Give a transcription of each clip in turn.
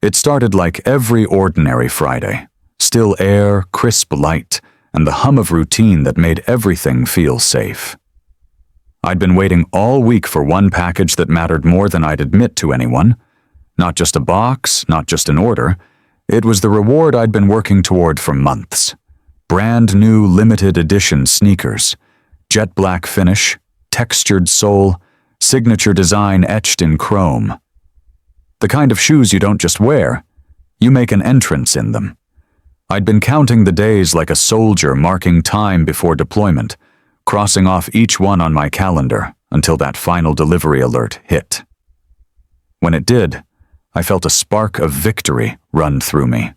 It started like every ordinary Friday. Still air, crisp light, and the hum of routine that made everything feel safe. I'd been waiting all week for one package that mattered more than I'd admit to anyone. Not just a box, not just an order. It was the reward I'd been working toward for months. Brand new limited edition sneakers. Jet black finish, textured sole, signature design etched in chrome. The kind of shoes you don't just wear, you make an entrance in them. I'd been counting the days like a soldier marking time before deployment, crossing off each one on my calendar until that final delivery alert hit. When it did, I felt a spark of victory run through me.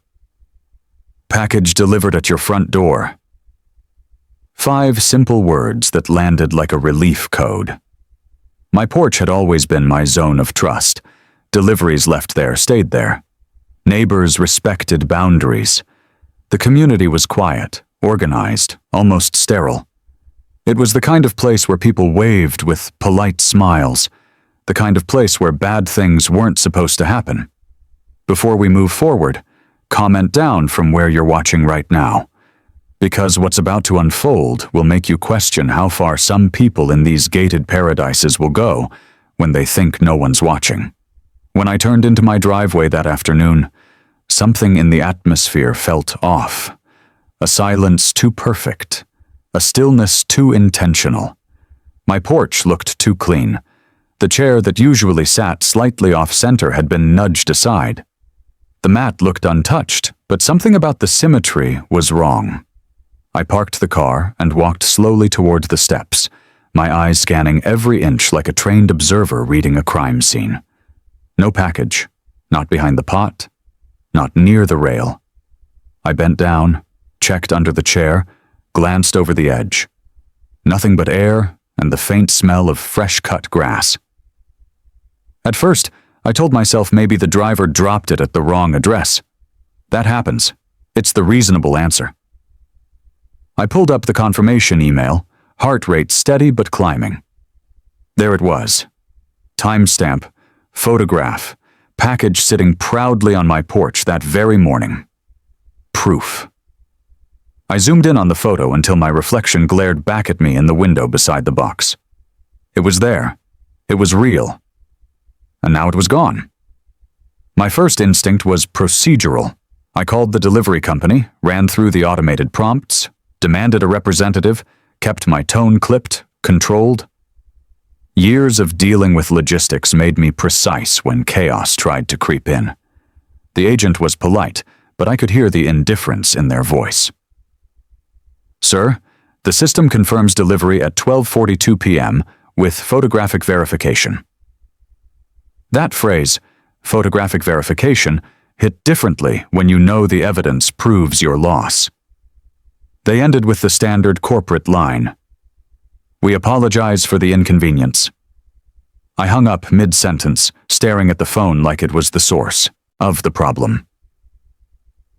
Package delivered at your front door. 5 simple words that landed like a relief code. My porch had always been my zone of trust. Deliveries left there stayed there. Neighbors respected boundaries. The community was quiet, organized, almost sterile. It was the kind of place where people waved with polite smiles, the kind of place where bad things weren't supposed to happen. Before we move forward, comment down from where you're watching right now, because what's about to unfold will make you question how far some people in these gated paradises will go when they think no one's watching. When I turned into my driveway that afternoon, something in the atmosphere felt off. A silence too perfect. A stillness too intentional. My porch looked too clean. The chair that usually sat slightly off-center had been nudged aside. The mat looked untouched, but something about the symmetry was wrong. I parked the car and walked slowly toward the steps, my eyes scanning every inch like a trained observer reading a crime scene. No package, not behind the pot, not near the rail. I bent down, checked under the chair, glanced over the edge. Nothing but air and the faint smell of fresh-cut grass. At first, I told myself maybe the driver dropped it at the wrong address. That happens. It's the reasonable answer. I pulled up the confirmation email, heart rate steady but climbing. There it was. Timestamp, photograph, package sitting proudly on my porch that very morning. Proof. I zoomed in on the photo until my reflection glared back at me in the window beside the box. It was there. It was real. And now it was gone. My first instinct was procedural. I called the delivery company, ran through the automated prompts, demanded a representative, kept my tone clipped, controlled. Years of dealing with logistics made me precise when chaos tried to creep in. The agent was polite, but I could hear the indifference in their voice. Sir, the system confirms delivery at 12:42 p.m. with photographic verification. That phrase, photographic verification, hit differently when you know the evidence proves your loss. They ended with the standard corporate line. We apologize for the inconvenience. I hung up mid-sentence, staring at the phone like it was the source of the problem.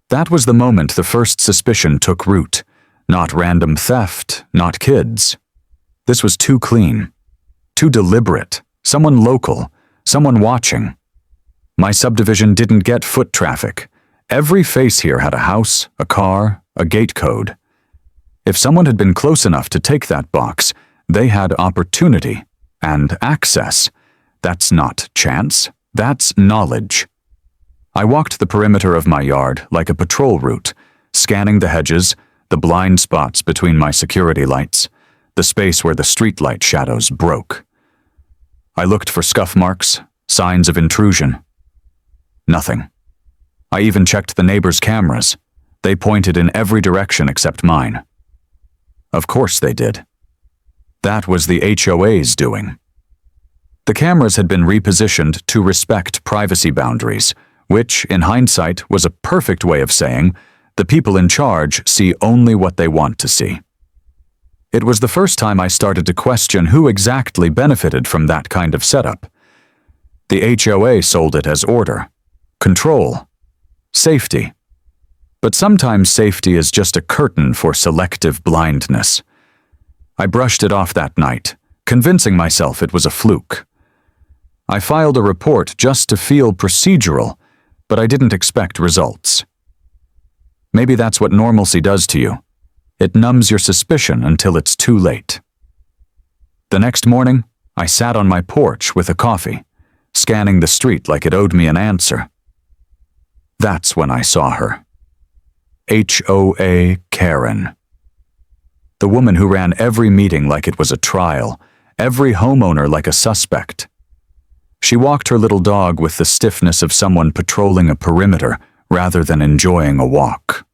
That was the moment the first suspicion took root. Not random theft, not kids. This was too clean, too deliberate, someone local, someone watching. My subdivision didn't get foot traffic. Every face here had a house, a car, a gate code. If someone had been close enough to take that box, they had opportunity and access. That's not chance, that's knowledge. I walked the perimeter of my yard like a patrol route, scanning the hedges, the blind spots between my security lights, the space where the streetlight shadows broke. I looked for scuff marks, signs of intrusion. Nothing. I even checked the neighbors' cameras. They pointed in every direction except mine. Of course they did. That was the HOA's doing. The cameras had been repositioned to respect privacy boundaries, which, in hindsight, was a perfect way of saying the people in charge see only what they want to see. It was the first time I started to question who exactly benefited from that kind of setup. The HOA sold it as order, control, safety. But sometimes safety is just a curtain for selective blindness. I brushed it off that night, convincing myself it was a fluke. I filed a report just to feel procedural, but I didn't expect results. Maybe that's what normalcy does to you. It numbs your suspicion until it's too late. The next morning, I sat on my porch with a coffee, scanning the street like it owed me an answer. That's when I saw her. HOA Karen. The woman who ran every meeting like it was a trial, every homeowner like a suspect. She walked her little dog with the stiffness of someone patrolling a perimeter rather than enjoying a walk.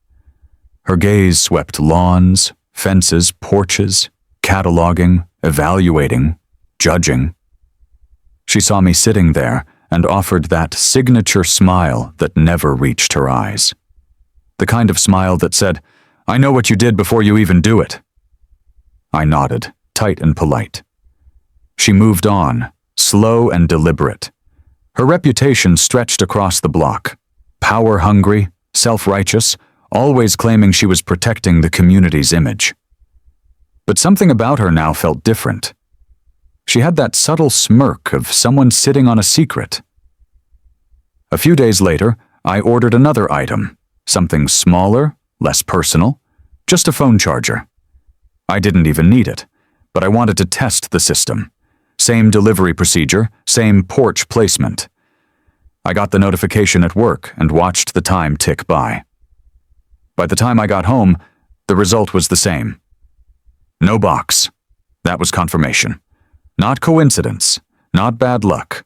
Her gaze swept lawns, fences, porches, cataloging, evaluating, judging. She saw me sitting there and offered that signature smile that never reached her eyes. The kind of smile that said, "I know what you did before you even do it." I nodded, tight and polite. She moved on, slow and deliberate. Her reputation stretched across the block. Power-hungry, self-righteous, always claiming she was protecting the community's image. But something about her now felt different. She had that subtle smirk of someone sitting on a secret. A few days later, I ordered another item, something smaller, less personal, just a phone charger. I didn't even need it, but I wanted to test the system. Same delivery procedure, same porch placement. I got the notification at work and watched the time tick by. By the time I got home, the result was the same. No box. That was confirmation. Not coincidence, not bad luck.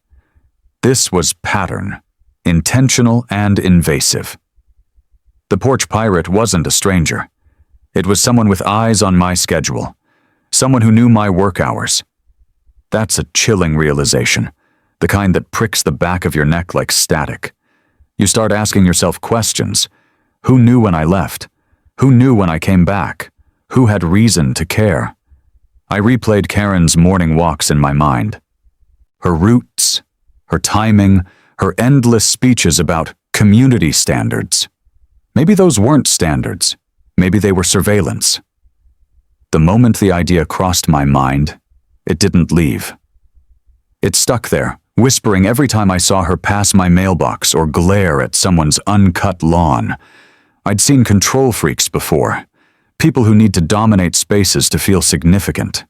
This was pattern, intentional and invasive. The porch pirate wasn't a stranger. It was someone with eyes on my schedule, someone who knew my work hours. That's a chilling realization, the kind that pricks the back of your neck like static. You start asking yourself questions. Who knew when I left? Who knew when I came back? Who had reason to care? I replayed Karen's morning walks in my mind. Her routes, her timing, her endless speeches about community standards. Maybe those weren't standards. Maybe they were surveillance. The moment the idea crossed my mind, it didn't leave. It stuck there, whispering every time I saw her pass my mailbox or glare at someone's uncut lawn. I'd seen control freaks before, people who need to dominate spaces to feel significant.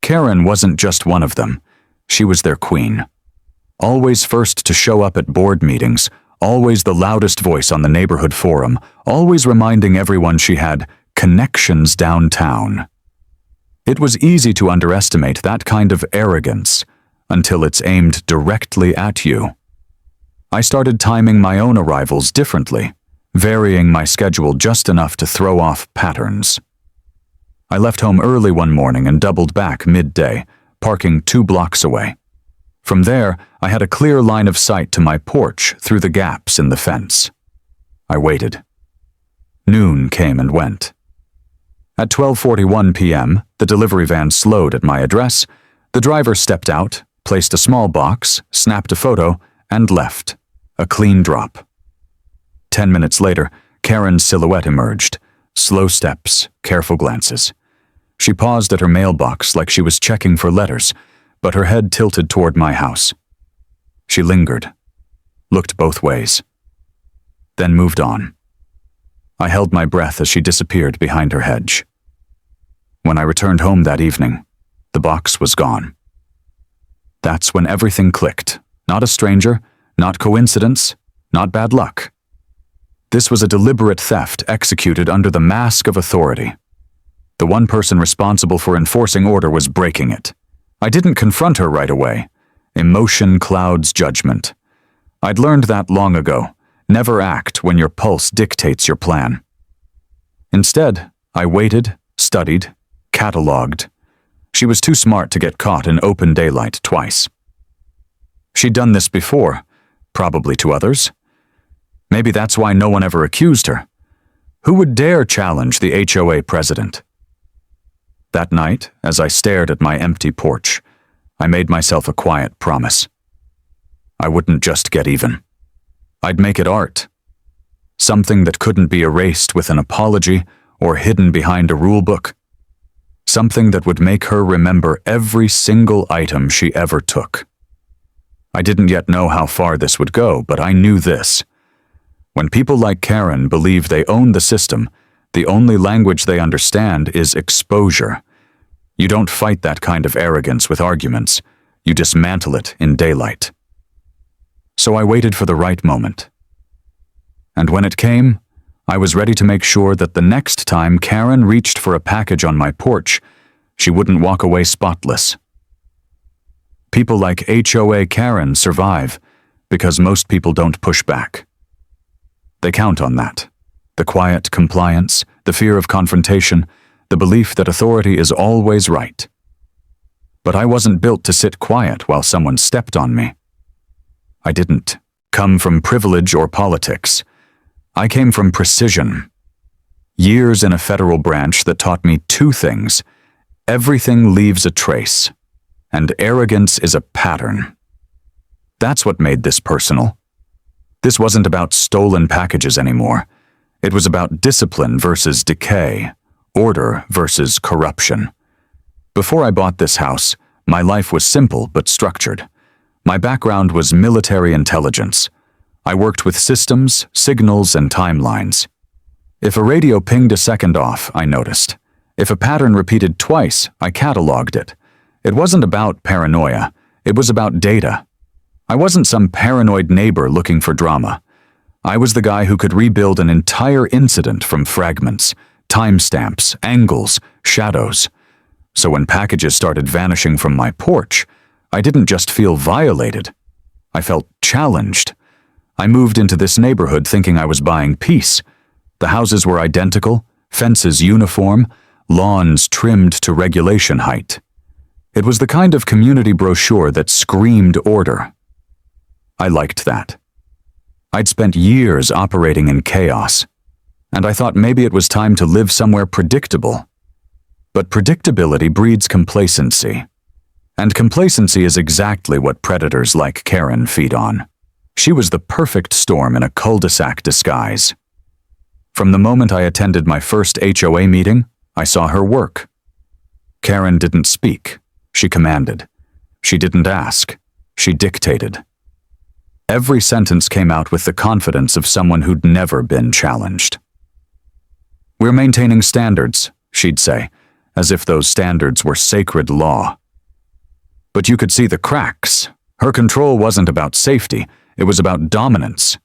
Karen wasn't just one of them. She was their queen. Always first to show up at board meetings, always the loudest voice on the neighborhood forum, always reminding everyone she had connections downtown. It was easy to underestimate that kind of arrogance until it's aimed directly at you. I started timing my own arrivals differently, varying my schedule just enough to throw off patterns. I left home early one morning and doubled back midday, parking 2 blocks away. From there, I had a clear line of sight to my porch through the gaps in the fence. I waited. Noon came and went. At 12:41 p.m., the delivery van slowed at my address. The driver stepped out, placed a small box, snapped a photo, and left. A clean drop. 10 minutes later, Karen's silhouette emerged. Slow steps, careful glances. She paused at her mailbox like she was checking for letters, but her head tilted toward my house. She lingered, looked both ways, then moved on. I held my breath as she disappeared behind her hedge. When I returned home that evening, the box was gone. That's when everything clicked. Not a stranger, not coincidence, not bad luck. This was a deliberate theft executed under the mask of authority. The one person responsible for enforcing order was breaking it. I didn't confront her right away. Emotion clouds judgment. I'd learned that long ago. Never act when your pulse dictates your plan. Instead, I waited, studied, cataloged. She was too smart to get caught in open daylight twice. She'd done this before, probably to others. Maybe that's why no one ever accused her. Who would dare challenge the HOA president? That night, as I stared at my empty porch, I made myself a quiet promise. I wouldn't just get even. I'd make it art. Something that couldn't be erased with an apology or hidden behind a rule book. Something that would make her remember every single item she ever took. I didn't yet know how far this would go, but I knew this. When people like Karen believe they own the system, the only language they understand is exposure. You don't fight that kind of arrogance with arguments. You dismantle it in daylight. So I waited for the right moment. And when it came, I was ready to make sure that the next time Karen reached for a package on my porch, she wouldn't walk away spotless. People like HOA Karen survive because most people don't push back. They count on that. The quiet compliance, the fear of confrontation, the belief that authority is always right. But I wasn't built to sit quiet while someone stepped on me. I didn't come from privilege or politics. I came from precision. Years in a federal branch that taught me two things. Everything leaves a trace, and arrogance is a pattern. That's what made this personal. This wasn't about stolen packages anymore. It was about discipline versus decay, order versus corruption. Before I bought this house, my life was simple but structured. My background was military intelligence. I worked with systems, signals, and timelines. If a radio pinged a second off, I noticed. If a pattern repeated twice, I cataloged it. It wasn't about paranoia. It was about data. I wasn't some paranoid neighbor looking for drama. I was the guy who could rebuild an entire incident from fragments, timestamps, angles, shadows. So when packages started vanishing from my porch, I didn't just feel violated. I felt challenged. I moved into this neighborhood thinking I was buying peace. The houses were identical, fences uniform, lawns trimmed to regulation height. It was the kind of community brochure that screamed order. I liked that. I'd spent years operating in chaos, and I thought maybe it was time to live somewhere predictable. But predictability breeds complacency, and complacency is exactly what predators like Karen feed on. She was the perfect storm in a cul-de-sac disguise. From the moment I attended my first HOA meeting, I saw her work. Karen didn't speak. She commanded. She didn't ask. She dictated. Every sentence came out with the confidence of someone who'd never been challenged. "We're maintaining standards," she'd say, as if those standards were sacred law. But you could see the cracks. Her control wasn't about safety, it was about dominance.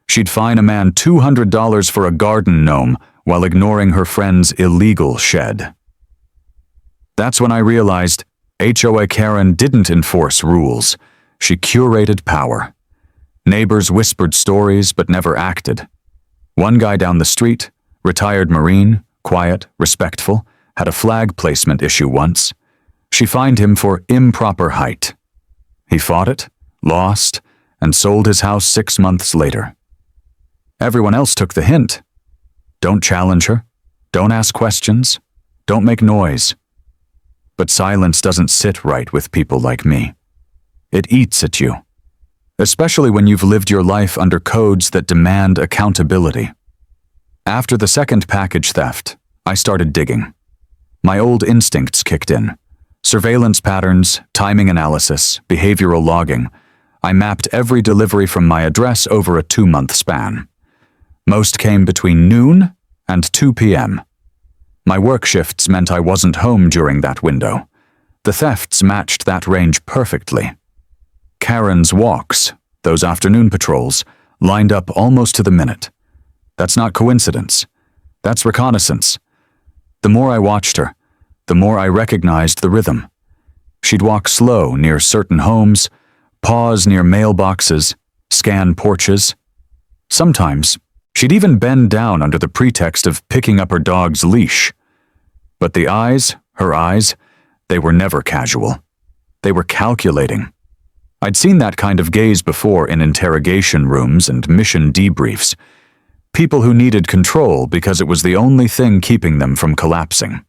She'd fine a man $200 for a garden gnome while ignoring her friend's illegal shed. That's when I realized HOA Karen didn't enforce rules. She curated power. Neighbors whispered stories but never acted. One guy down the street, retired Marine, quiet, respectful, had a flag placement issue once. She fined him for improper height. He fought it, lost, and sold his house 6 months later. Everyone else took the hint. Don't challenge her. Don't ask questions. Don't make noise. But silence doesn't sit right with people like me. It eats at you, especially when you've lived your life under codes that demand accountability. After the second package theft, I started digging. My old instincts kicked in. Surveillance patterns, timing analysis, behavioral logging. I mapped every delivery from my address over a 2-month span. Most came between noon and 2 p.m. My work shifts meant I wasn't home during that window. The thefts matched that range perfectly. Karen's walks, those afternoon patrols, lined up almost to the minute. That's not coincidence. That's reconnaissance. The more I watched her, the more I recognized the rhythm. She'd walk slow near certain homes, pause near mailboxes, scan porches. Sometimes, she'd even bend down under the pretext of picking up her dog's leash. But the eyes, her eyes, they were never casual. They were calculating. I'd seen that kind of gaze before in interrogation rooms and mission debriefs. People who needed control because it was the only thing keeping them from collapsing.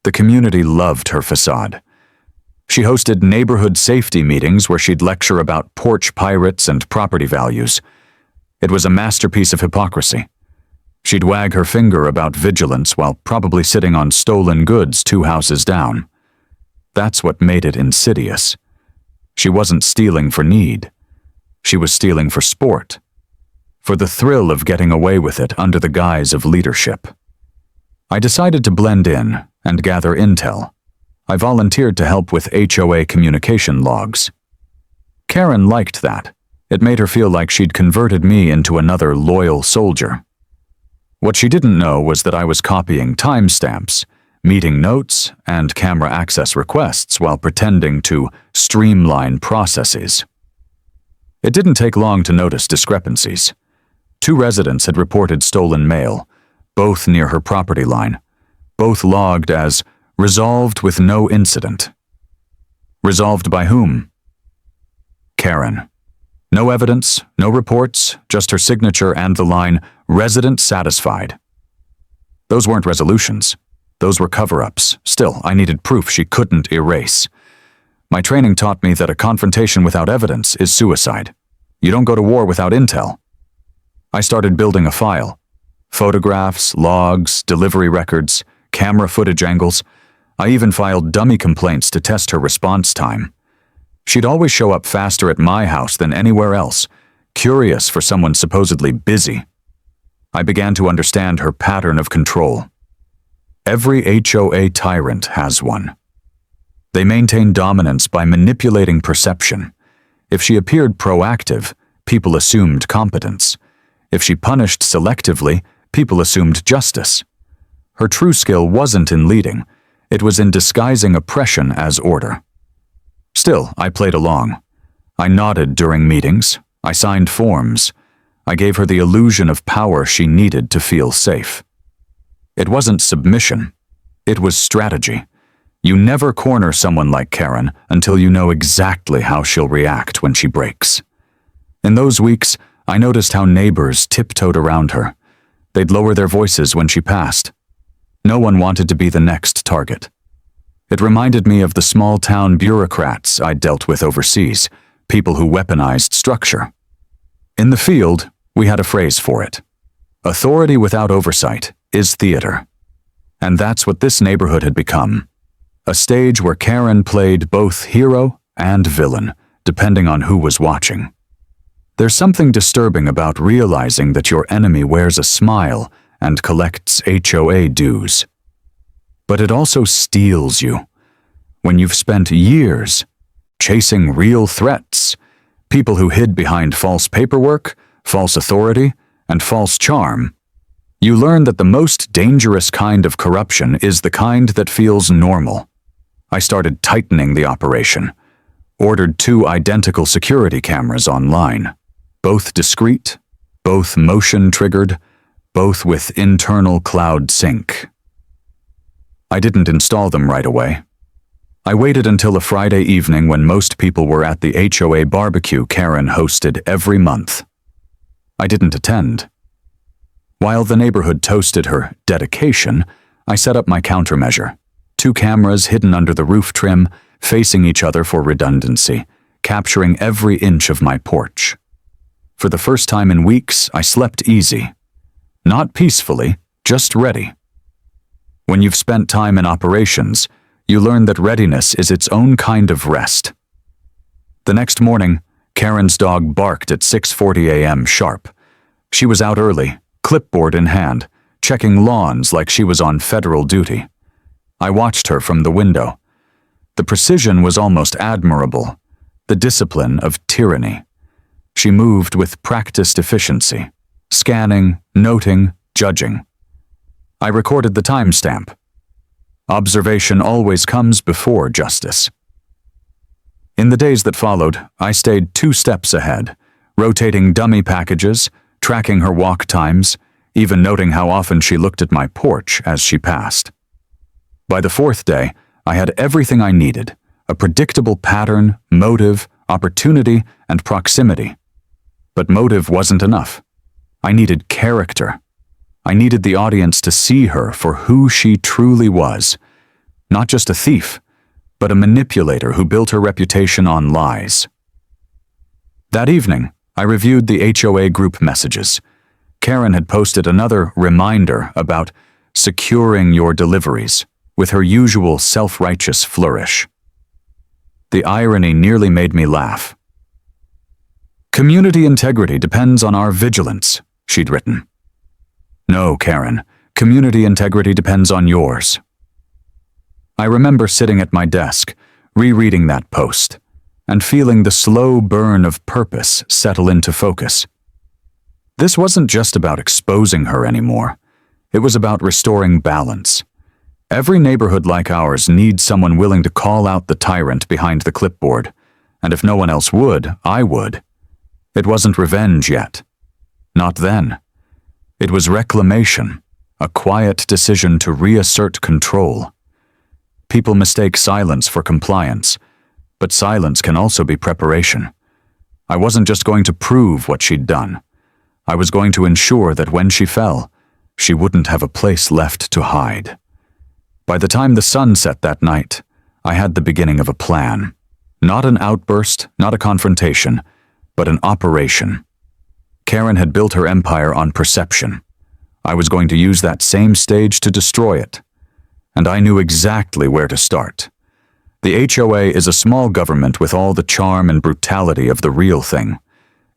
The community loved her facade. She hosted neighborhood safety meetings where she'd lecture about porch pirates and property values. It was a masterpiece of hypocrisy. She'd wag her finger about vigilance while probably sitting on stolen goods 2 houses down. That's what made it insidious. She wasn't stealing for need. She was stealing for sport, for the thrill of getting away with it under the guise of leadership. I decided to blend in and gather intel. I volunteered to help with HOA communication logs. Karen liked that. It made her feel like she'd converted me into another loyal soldier. What she didn't know was that I was copying timestamps, meeting notes, and camera access requests while pretending to streamline processes. It didn't take long to notice discrepancies. 2 residents had reported stolen mail, both near her property line, both logged as resolved with no incident. Resolved by whom? Karen. No evidence, no reports, just her signature and the line, "Resident satisfied." Those weren't resolutions. Those were cover-ups. Still, I needed proof she couldn't erase. My training taught me that a confrontation without evidence is suicide. You don't go to war without intel. I started building a file. Photographs, logs, delivery records, camera footage angles. I even filed dummy complaints to test her response time. She'd always show up faster at my house than anywhere else, curious for someone supposedly busy. I began to understand her pattern of control. Every HOA tyrant has one. They maintain dominance by manipulating perception. If she appeared proactive, people assumed competence. If she punished selectively, people assumed justice. Her true skill wasn't in leading. It was in disguising oppression as order. Still, I played along. I nodded during meetings. I signed forms. I gave her the illusion of power she needed to feel safe. It wasn't submission. It was strategy. You never corner someone like Karen until you know exactly how she'll react when she breaks. In those weeks, I noticed how neighbors tiptoed around her. They'd lower their voices when she passed. No one wanted to be the next target. It reminded me of the small-town bureaucrats I'd dealt with overseas, people who weaponized structure. In the field, we had a phrase for it. Authority without oversight is theater. And that's what this neighborhood had become. A stage where Karen played both hero and villain, depending on who was watching. There's something disturbing about realizing that your enemy wears a smile and collects HOA dues. But it also steals you. When you've spent years chasing real threats, people who hid behind false paperwork, false authority, and false charm, you learn that the most dangerous kind of corruption is the kind that feels normal. I started tightening the operation, ordered 2 identical security cameras online, both discrete, both motion-triggered, both with internal cloud sync. I didn't install them right away. I waited until a Friday evening when most people were at the HOA barbecue Karen hosted every month. I didn't attend. While the neighborhood toasted her dedication, I set up my countermeasure. 2 cameras hidden under the roof trim, facing each other for redundancy, capturing every inch of my porch. For the first time in weeks, I slept easy. Not peacefully, just ready. When you've spent time in operations, you learn that readiness is its own kind of rest. The next morning, Karen's dog barked at 6:40 a.m. sharp. She was out early, clipboard in hand, checking lawns like she was on federal duty. I watched her from the window. The precision was almost admirable, the discipline of tyranny. She moved with practiced efficiency, scanning, noting, judging. I recorded the timestamp. Observation always comes before justice. In the days that followed, I stayed 2 steps ahead, rotating dummy packages, tracking her walk times, even noting how often she looked at my porch as she passed. By the 4th day, I had everything I needed, a predictable pattern, motive, opportunity, and proximity. But motive wasn't enough. I needed character. I needed the audience to see her for who she truly was. Not just a thief, but a manipulator who built her reputation on lies. That evening, I reviewed the HOA group messages. Karen had posted another reminder about securing your deliveries, with her usual self-righteous flourish. The irony nearly made me laugh. "Community integrity depends on our vigilance," she'd written. "No, Karen, community integrity depends on yours." I remember sitting at my desk, rereading that post, and feeling the slow burn of purpose settle into focus. This wasn't just about exposing her anymore. It was about restoring balance. Every neighborhood like ours needs someone willing to call out the tyrant behind the clipboard, and if no one else would, I would. It wasn't revenge yet. Not then. It was reclamation, a quiet decision to reassert control. People mistake silence for compliance, but silence can also be preparation. I wasn't just going to prove what she'd done. I was going to ensure that when she fell, she wouldn't have a place left to hide. By the time the sun set that night, I had the beginning of a plan. Not an outburst, not a confrontation, but an operation. Karen had built her empire on perception. I was going to use that same stage to destroy it. And I knew exactly where to start. The HOA is a small government with all the charm and brutality of the real thing.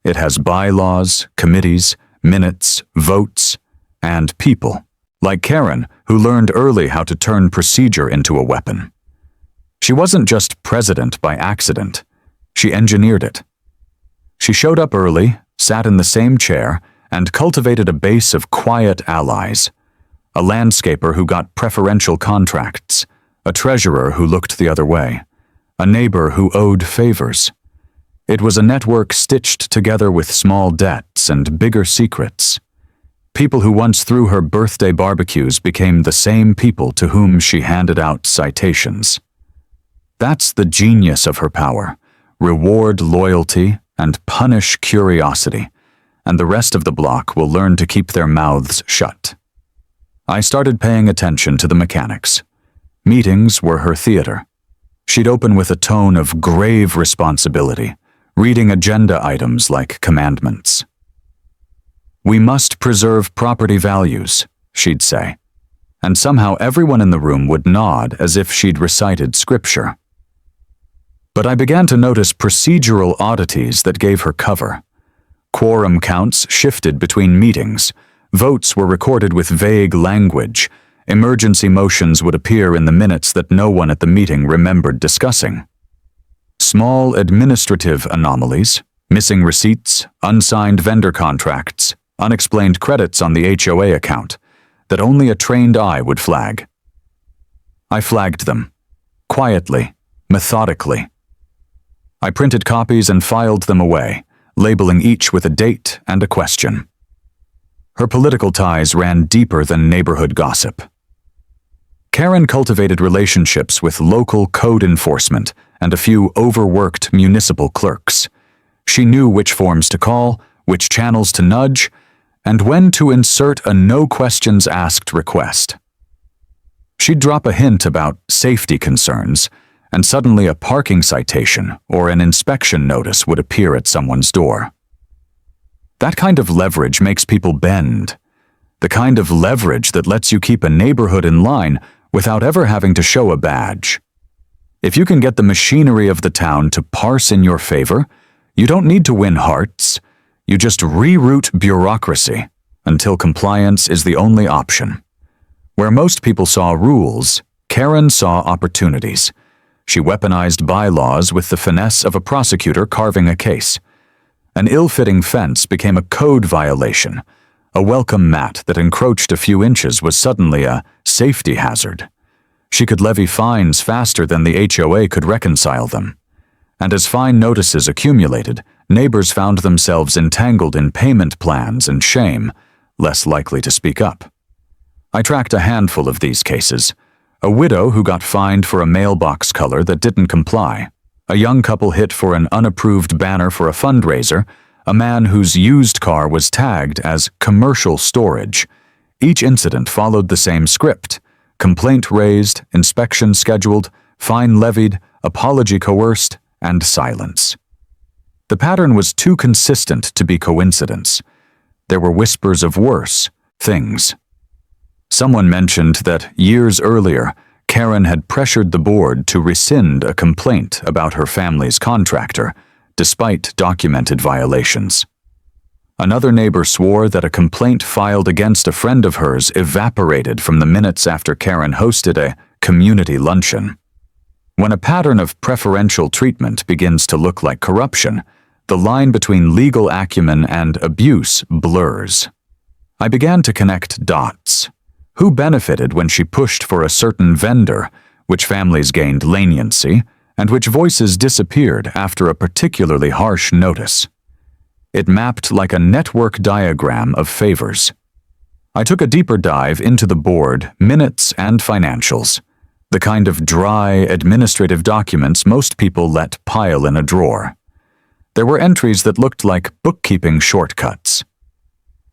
It has bylaws, committees, minutes, votes, and people, like Karen, who learned early how to turn procedure into a weapon. She wasn't just president by accident. She engineered it. She showed up early, sat in the same chair, and cultivated a base of quiet allies. A landscaper who got preferential contracts, a treasurer who looked the other way, a neighbor who owed favors. It was a network stitched together with small debts and bigger secrets. People who once threw her birthday barbecues became the same people to whom she handed out citations. That's the genius of her power. Reward loyalty and punish curiosity, and the rest of the block will learn to keep their mouths shut. I started paying attention to the mechanics. Meetings were her theater. She'd open with a tone of grave responsibility, reading agenda items like commandments. "We must preserve property values," she'd say, and somehow everyone in the room would nod as if she'd recited scripture. But I began to notice procedural oddities that gave her cover. Quorum counts shifted between meetings. Votes were recorded with vague language. Emergency motions would appear in the minutes that no one at the meeting remembered discussing. Small administrative anomalies, missing receipts, unsigned vendor contracts, unexplained credits on the HOA account, that only a trained eye would flag. I flagged them, quietly, methodically. I printed copies and filed them away, labeling each with a date and a question. Her political ties ran deeper than neighborhood gossip. Karen cultivated relationships with local code enforcement and a few overworked municipal clerks. She knew which forms to call, which channels to nudge, and when to insert a no-questions-asked request. She'd drop a hint about safety concerns, and suddenly a parking citation or an inspection notice would appear at someone's door. That kind of leverage makes people bend. The kind of leverage that lets you keep a neighborhood in line without ever having to show a badge. If you can get the machinery of the town to parse in your favor, you don't need to win hearts. You just reroute bureaucracy until compliance is the only option. Where most people saw rules, Karen saw opportunities. She weaponized bylaws with the finesse of a prosecutor carving a case. An ill-fitting fence became a code violation. A welcome mat that encroached a few inches was suddenly a safety hazard. She could levy fines faster than the HOA could reconcile them. And as fine notices accumulated, neighbors found themselves entangled in payment plans and shame, less likely to speak up. I tracked a handful of these cases. A widow who got fined for a mailbox color that didn't comply. A young couple hit for an unapproved banner for a fundraiser. A man whose used car was tagged as commercial storage. Each incident followed the same script. Complaint raised, inspection scheduled, fine levied, apology coerced, and silence. The pattern was too consistent to be coincidence. There were whispers of worse things. Someone mentioned that years earlier, Karen had pressured the board to rescind a complaint about her family's contractor, despite documented violations. Another neighbor swore that a complaint filed against a friend of hers evaporated from the minutes after Karen hosted a community luncheon. When a pattern of preferential treatment begins to look like corruption, the line between legal acumen and abuse blurs. I began to connect dots. Who benefited when she pushed for a certain vendor, which families gained leniency, and which voices disappeared after a particularly harsh notice? It mapped like a network diagram of favors. I took a deeper dive into the board, minutes, and financials, the kind of dry, administrative documents most people let pile in a drawer. There were entries that looked like bookkeeping shortcuts.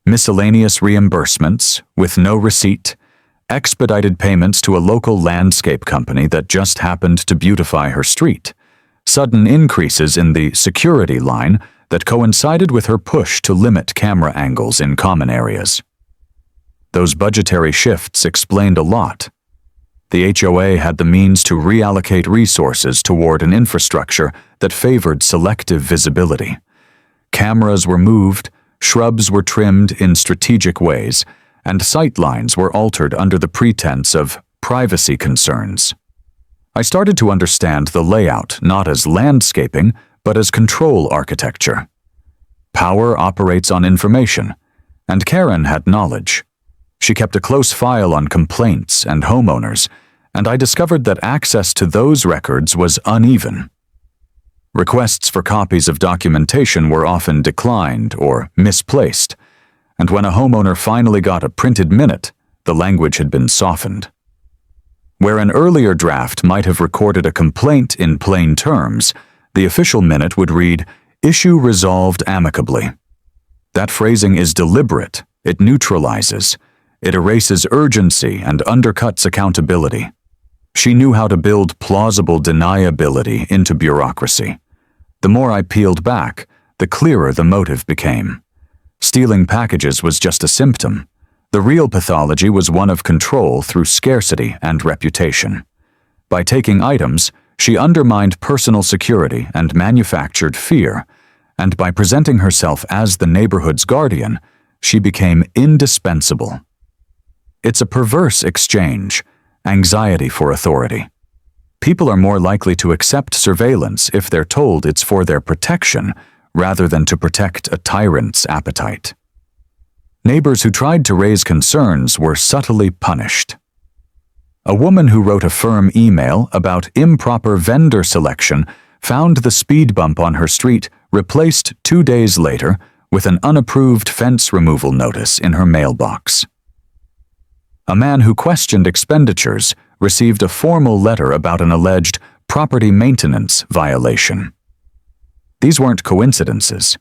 Miscellaneous reimbursements, with no receipt, expedited payments to a local landscape company that just happened to beautify her street, sudden increases in the security line that coincided with her push to limit camera angles in common areas. Those budgetary shifts explained a lot. The HOA had the means to reallocate resources toward an infrastructure that favored selective visibility. Cameras were moved, shrubs were trimmed in strategic ways, and sightlines were altered under the pretense of privacy concerns. I started to understand the layout not as landscaping, but as control architecture. Power operates on information, and Karen had knowledge. She kept a close file on complaints and homeowners, and I discovered that access to those records was uneven. Requests for copies of documentation were often declined or misplaced, and when a homeowner finally got a printed minute, the language had been softened. Where an earlier draft might have recorded a complaint in plain terms, the official minute would read, "Issue resolved amicably." That phrasing is deliberate. It neutralizes. It erases urgency and undercuts accountability. She knew how to build plausible deniability into bureaucracy. The more I peeled back, the clearer the motive became. Stealing packages was just a symptom. The real pathology was one of control through scarcity and reputation. By taking items, she undermined personal security and manufactured fear, and by presenting herself as the neighborhood's guardian, she became indispensable. It's a perverse exchange, anxiety for authority. People are more likely to accept surveillance if they're told it's for their protection, rather than to protect a tyrant's appetite. Neighbors who tried to raise concerns were subtly punished. A woman who wrote a firm email about improper vendor selection found the speed bump on her street replaced 2 days later with an unapproved fence removal notice in her mailbox. A man who questioned expenditures received a formal letter about an alleged property maintenance violation. These weren't coincidences.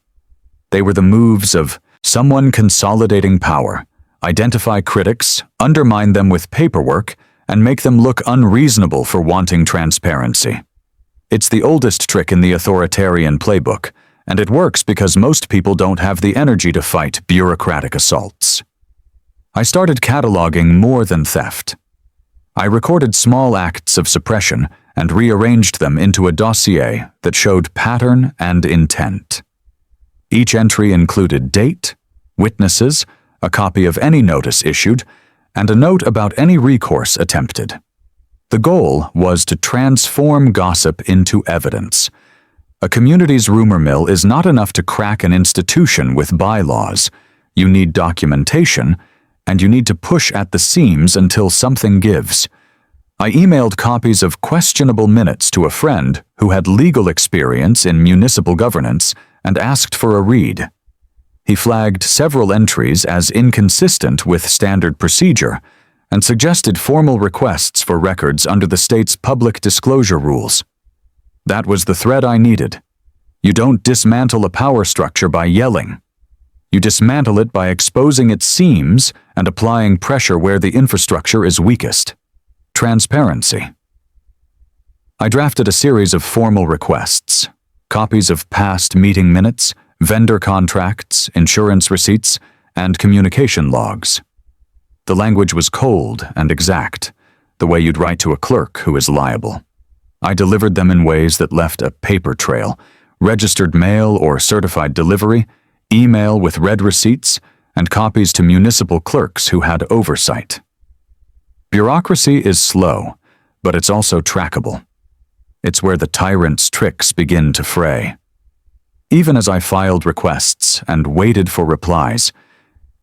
They were the moves of someone consolidating power, identify critics, undermine them with paperwork, and make them look unreasonable for wanting transparency. It's the oldest trick in the authoritarian playbook, and it works because most people don't have the energy to fight bureaucratic assaults. I started cataloging more than theft. I recorded small acts of suppression and rearranged them into a dossier that showed pattern and intent. Each entry included date, witnesses, a copy of any notice issued, and a note about any recourse attempted. The goal was to transform gossip into evidence. A community's rumor mill is not enough to crack an institution with bylaws. You need documentation, and you need to push at the seams until something gives. I emailed copies of questionable minutes to a friend who had legal experience in municipal governance and asked for a read. He flagged several entries as inconsistent with standard procedure and suggested formal requests for records under the state's public disclosure rules. That was the thread I needed. You don't dismantle a power structure by yelling. You dismantle it by exposing its seams and applying pressure where the infrastructure is weakest. Transparency. I drafted a series of formal requests, copies of past meeting minutes, vendor contracts, insurance receipts, and communication logs. The language was cold and exact. the way you'd write to a clerk who is liable. I delivered them in ways that left a paper trail, registered mail or certified delivery, email with red receipts, and copies to municipal clerks who had oversight. Bureaucracy is slow, but it's also trackable. It's where the tyrant's tricks begin to fray. Even as I filed requests and waited for replies,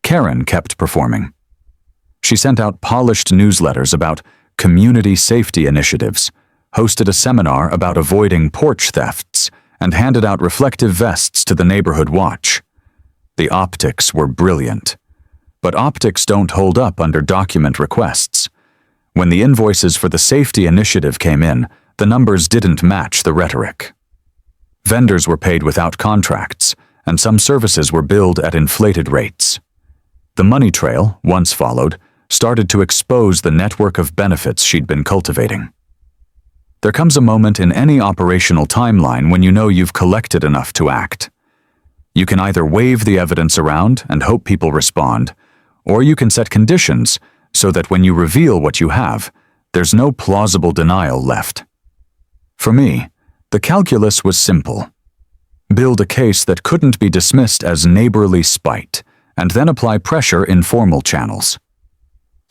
Karen kept performing. She sent out polished newsletters about community safety initiatives, hosted a seminar about avoiding porch thefts, and handed out reflective vests to the neighborhood watch. The optics were brilliant. But optics don't hold up under document requests. When the invoices for the safety initiative came in, the numbers didn't match the rhetoric. Vendors were paid without contracts, and some services were billed at inflated rates. The money trail, once followed, started to expose the network of benefits she'd been cultivating. There comes a moment in any operational timeline when you know you've collected enough to act. You can either wave the evidence around and hope people respond, or you can set conditions so that when you reveal what you have, there's no plausible denial left. For me, the calculus was simple. Build a case that couldn't be dismissed as neighborly spite, and then apply pressure in formal channels.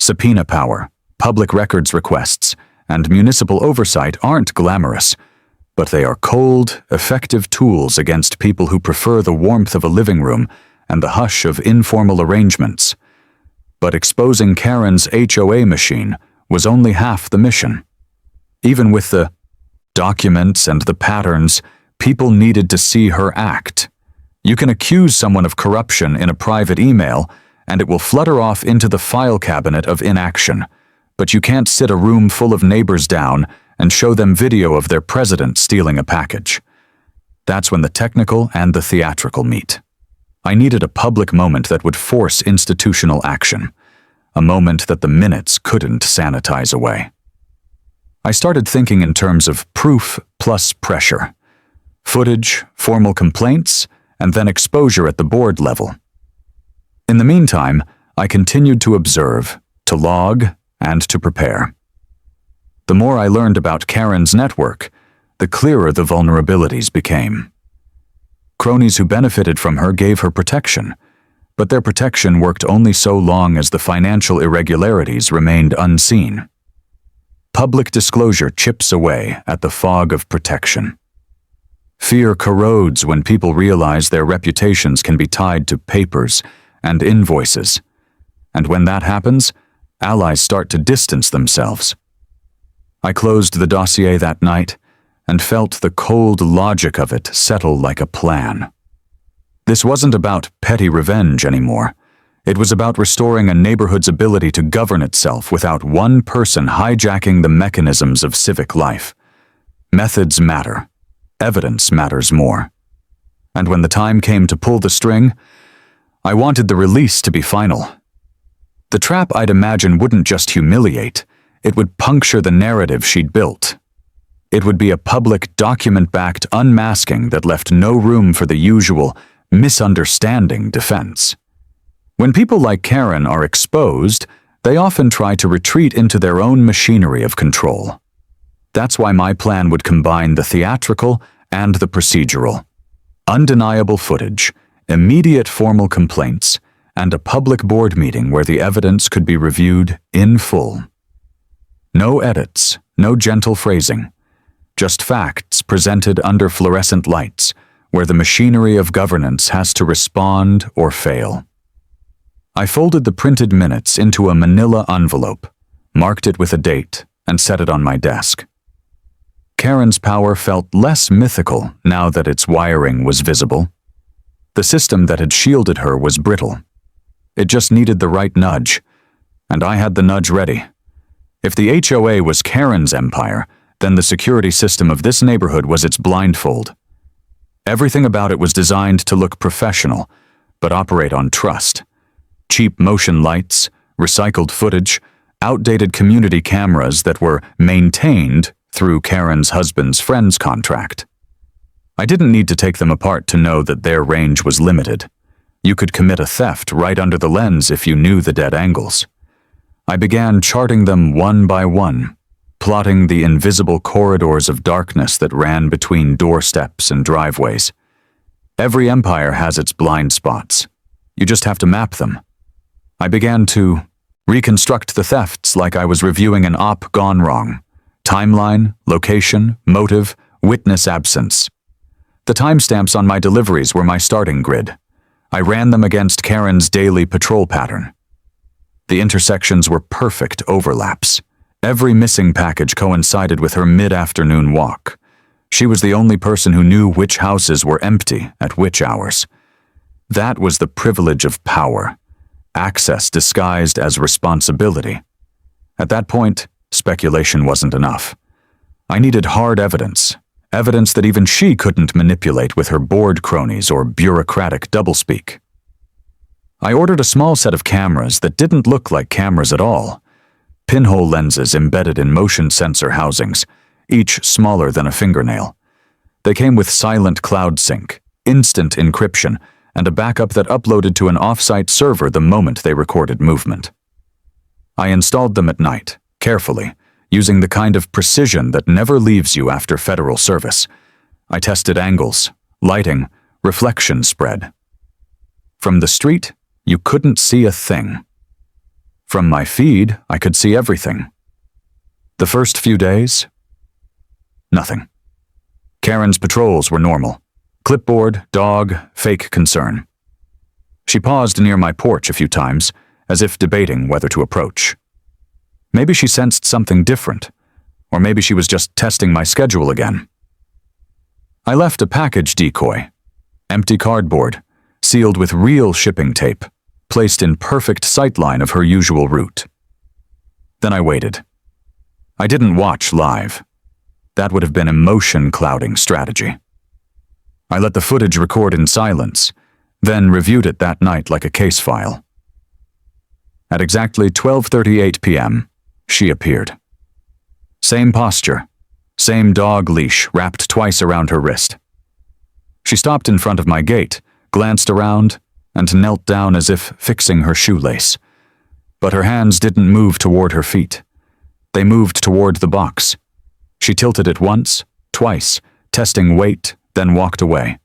Subpoena power, public records requests, and municipal oversight aren't glamorous, but they are cold, effective tools against people who prefer the warmth of a living room and the hush of informal arrangements. But exposing Karen's HOA machine was only half the mission. Even with the documents and the patterns, people needed to see her act. You can accuse someone of corruption in a private email, and it will flutter off into the file cabinet of inaction, but you can't sit a room full of neighbors down and show them video of their president stealing a package. That's when the technical and the theatrical meet. I needed a public moment that would force institutional action, a moment that the minutes couldn't sanitize away. I started thinking in terms of proof plus pressure. Footage, formal complaints, and then exposure at the board level. In the meantime, I continued to observe, to log, and to prepare. The more I learned about Karen's network, the clearer the vulnerabilities became. Cronies who benefited from her gave her protection, but their protection worked only so long as the financial irregularities remained unseen. Public disclosure chips away at the fog of protection. Fear corrodes when people realize their reputations can be tied to papers and invoices, and when that happens, allies start to distance themselves. I closed the dossier that night and felt the cold logic of it settle like a plan. This wasn't about petty revenge anymore. It was about restoring a neighborhood's ability to govern itself without one person hijacking the mechanisms of civic life. Methods matter. Evidence matters more. And when the time came to pull the string, I wanted the release to be final. The trap, I'd imagine, wouldn't just humiliate, it would puncture the narrative she'd built. It would be a public, document-backed unmasking that left no room for the usual misunderstanding defense. When people like Karen are exposed, they often try to retreat into their own machinery of control. That's why my plan would combine the theatrical and the procedural. Undeniable footage, immediate formal complaints, and a public board meeting where the evidence could be reviewed in full. No edits, no gentle phrasing, just facts presented under fluorescent lights, where the machinery of governance has to respond or fail. I folded the printed minutes into a manila envelope, marked it with a date, and set it on my desk. Karen's power felt less mythical now that its wiring was visible. The system that had shielded her was brittle. It just needed the right nudge, and I had the nudge ready. If the HOA was Karen's empire, then the security system of this neighborhood was its blindfold. Everything about it was designed to look professional, but operate on trust. Cheap motion lights, recycled footage, outdated community cameras that were maintained through Karen's husband's friend's contract. I didn't need to take them apart to know that their range was limited. You could commit a theft right under the lens if you knew the dead angles. I began charting them one by one, plotting the invisible corridors of darkness that ran between doorsteps and driveways. Every empire has its blind spots. You just have to map them. I began to reconstruct the thefts like I was reviewing an op gone wrong. Timeline, location, motive, witness absence. The timestamps on my deliveries were my starting grid. I ran them against Karen's daily patrol pattern. The intersections were perfect overlaps. Every missing package coincided with her mid-afternoon walk. She was the only person who knew which houses were empty at which hours. That was the privilege of power, access disguised as responsibility. At that point, speculation wasn't enough. I needed hard evidence, evidence that even she couldn't manipulate with her board cronies or bureaucratic doublespeak. I ordered a small set of cameras that didn't look like cameras at all. Pinhole lenses embedded in motion sensor housings, each smaller than a fingernail. They came with silent cloud sync, instant encryption, and a backup that uploaded to an off-site server the moment they recorded movement. I installed them at night, carefully, using the kind of precision that never leaves you after federal service. I tested angles, lighting, reflection spread. From the street, you couldn't see a thing. From my feed, I could see everything. The first few days, nothing. Karen's patrols were normal. Clipboard, dog, fake concern. She paused near my porch a few times, as if debating whether to approach. Maybe she sensed something different, or maybe she was just testing my schedule again. I left a package decoy, empty cardboard, sealed with real shipping tape, placed in perfect sightline of her usual route. Then I waited. I didn't watch live. That would have been emotion-clouding strategy. I let the footage record in silence, then reviewed it that night like a case file. At exactly 12:38 p.m., she appeared. Same posture, same dog leash wrapped twice around her wrist. She stopped in front of my gate, glanced around, and knelt down as if fixing her shoelace. But her hands didn't move toward her feet. They moved toward the box. She tilted it once, twice, testing weight, then walked away.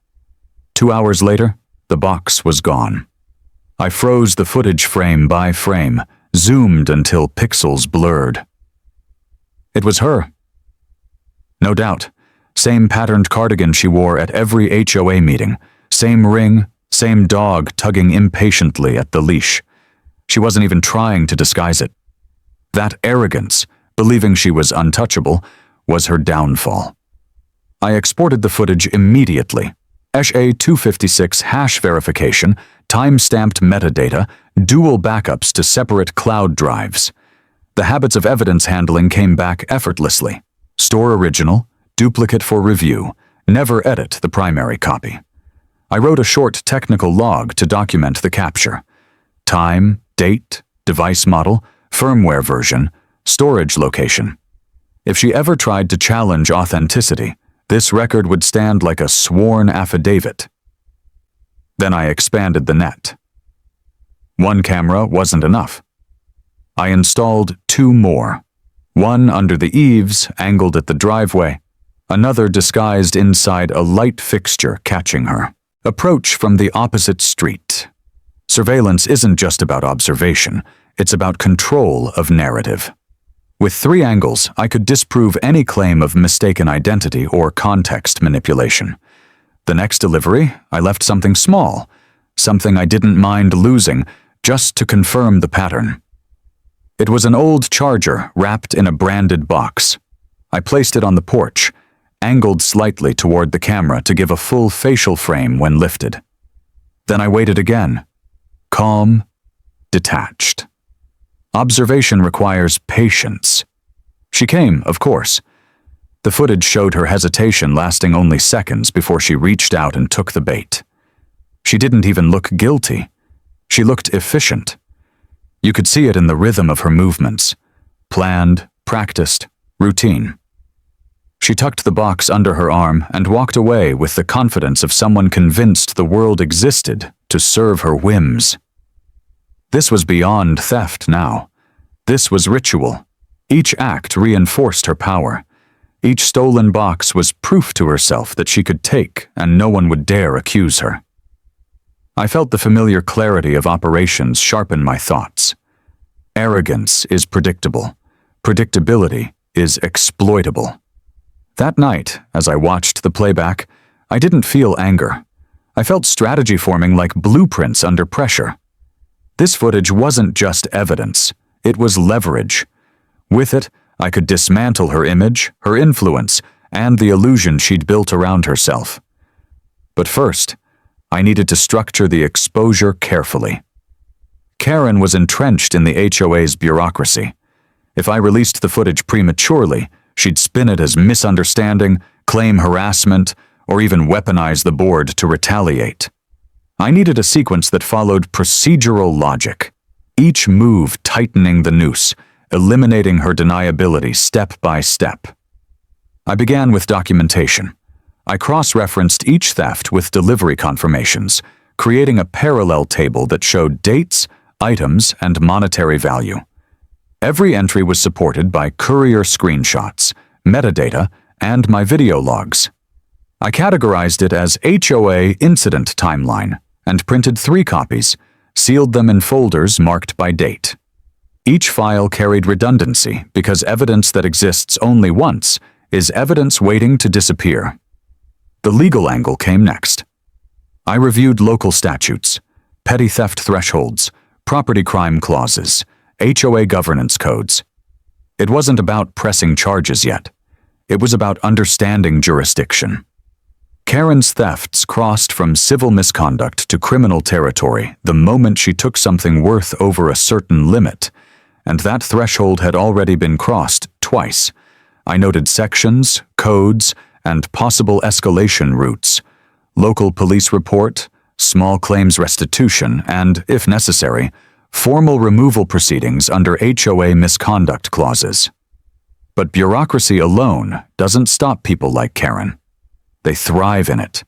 2 hours later, the box was gone. I froze the footage frame by frame, zoomed until pixels blurred. It was her. No doubt, same patterned cardigan she wore at every HOA meeting, same ring, same dog tugging impatiently at the leash. She wasn't even trying to disguise it. That arrogance, believing she was untouchable, was her downfall. I exported the footage immediately. HA256 hash verification, time-stamped metadata, dual backups to separate cloud drives. The habits of evidence handling came back effortlessly. Store original, duplicate for review, never edit the primary copy. I wrote a short technical log to document the capture. Time, date, device model, firmware version, storage location. If she ever tried to challenge authenticity, this record would stand like a sworn affidavit. Then I expanded the net. One camera wasn't enough. I installed 2 more. One under the eaves, angled at the driveway, another disguised inside a light fixture catching her. Approach from the opposite street. Surveillance isn't just about observation, it's about control of narrative. With 3 angles, I could disprove any claim of mistaken identity or context manipulation. The next delivery, I left something small, something I didn't mind losing, just to confirm the pattern. It was an old charger wrapped in a branded box. I placed it on the porch, angled slightly toward the camera to give a full facial frame when lifted. Then I waited again. Calm, detached. Observation requires patience. She came, of course. The footage showed her hesitation lasting only seconds before she reached out and took the bait. She didn't even look guilty. She looked efficient. You could see it in the rhythm of her movements. Planned, practiced, routine. She tucked the box under her arm and walked away with the confidence of someone convinced the world existed to serve her whims. This was beyond theft now. This was ritual. Each act reinforced her power. Each stolen box was proof to herself that she could take and no one would dare accuse her. I felt the familiar clarity of operations sharpen my thoughts. Arrogance is predictable. Predictability is exploitable. That night, as I watched the playback, I didn't feel anger. I felt strategy forming like blueprints under pressure. This footage wasn't just evidence, it was leverage. With it, I could dismantle her image, her influence, and the illusion she'd built around herself. But first, I needed to structure the exposure carefully. Karen was entrenched in the HOA's bureaucracy. If I released the footage prematurely, she'd spin it as misunderstanding, claim harassment, or even weaponize the board to retaliate. I needed a sequence that followed procedural logic, each move tightening the noose, eliminating her deniability step by step. I began with documentation. I cross-referenced each theft with delivery confirmations, creating a parallel table that showed dates, items, and monetary value. Every entry was supported by courier screenshots, metadata, and my video logs. I categorized it as HOA incident timeline and printed 3 copies, sealed them in folders marked by date. Each file carried redundancy because evidence that exists only once is evidence waiting to disappear. The legal angle came next. I reviewed local statutes, petty theft thresholds, property crime clauses, HOA governance codes. It wasn't about pressing charges yet. It was about understanding jurisdiction. Karen's thefts crossed from civil misconduct to criminal territory the moment she took something worth over a certain limit, and that threshold had already been crossed twice. I noted sections, codes, and possible escalation routes, local police report, small claims restitution, and, if necessary, formal removal proceedings under HOA misconduct clauses. But bureaucracy alone doesn't stop people like Karen. They thrive in it.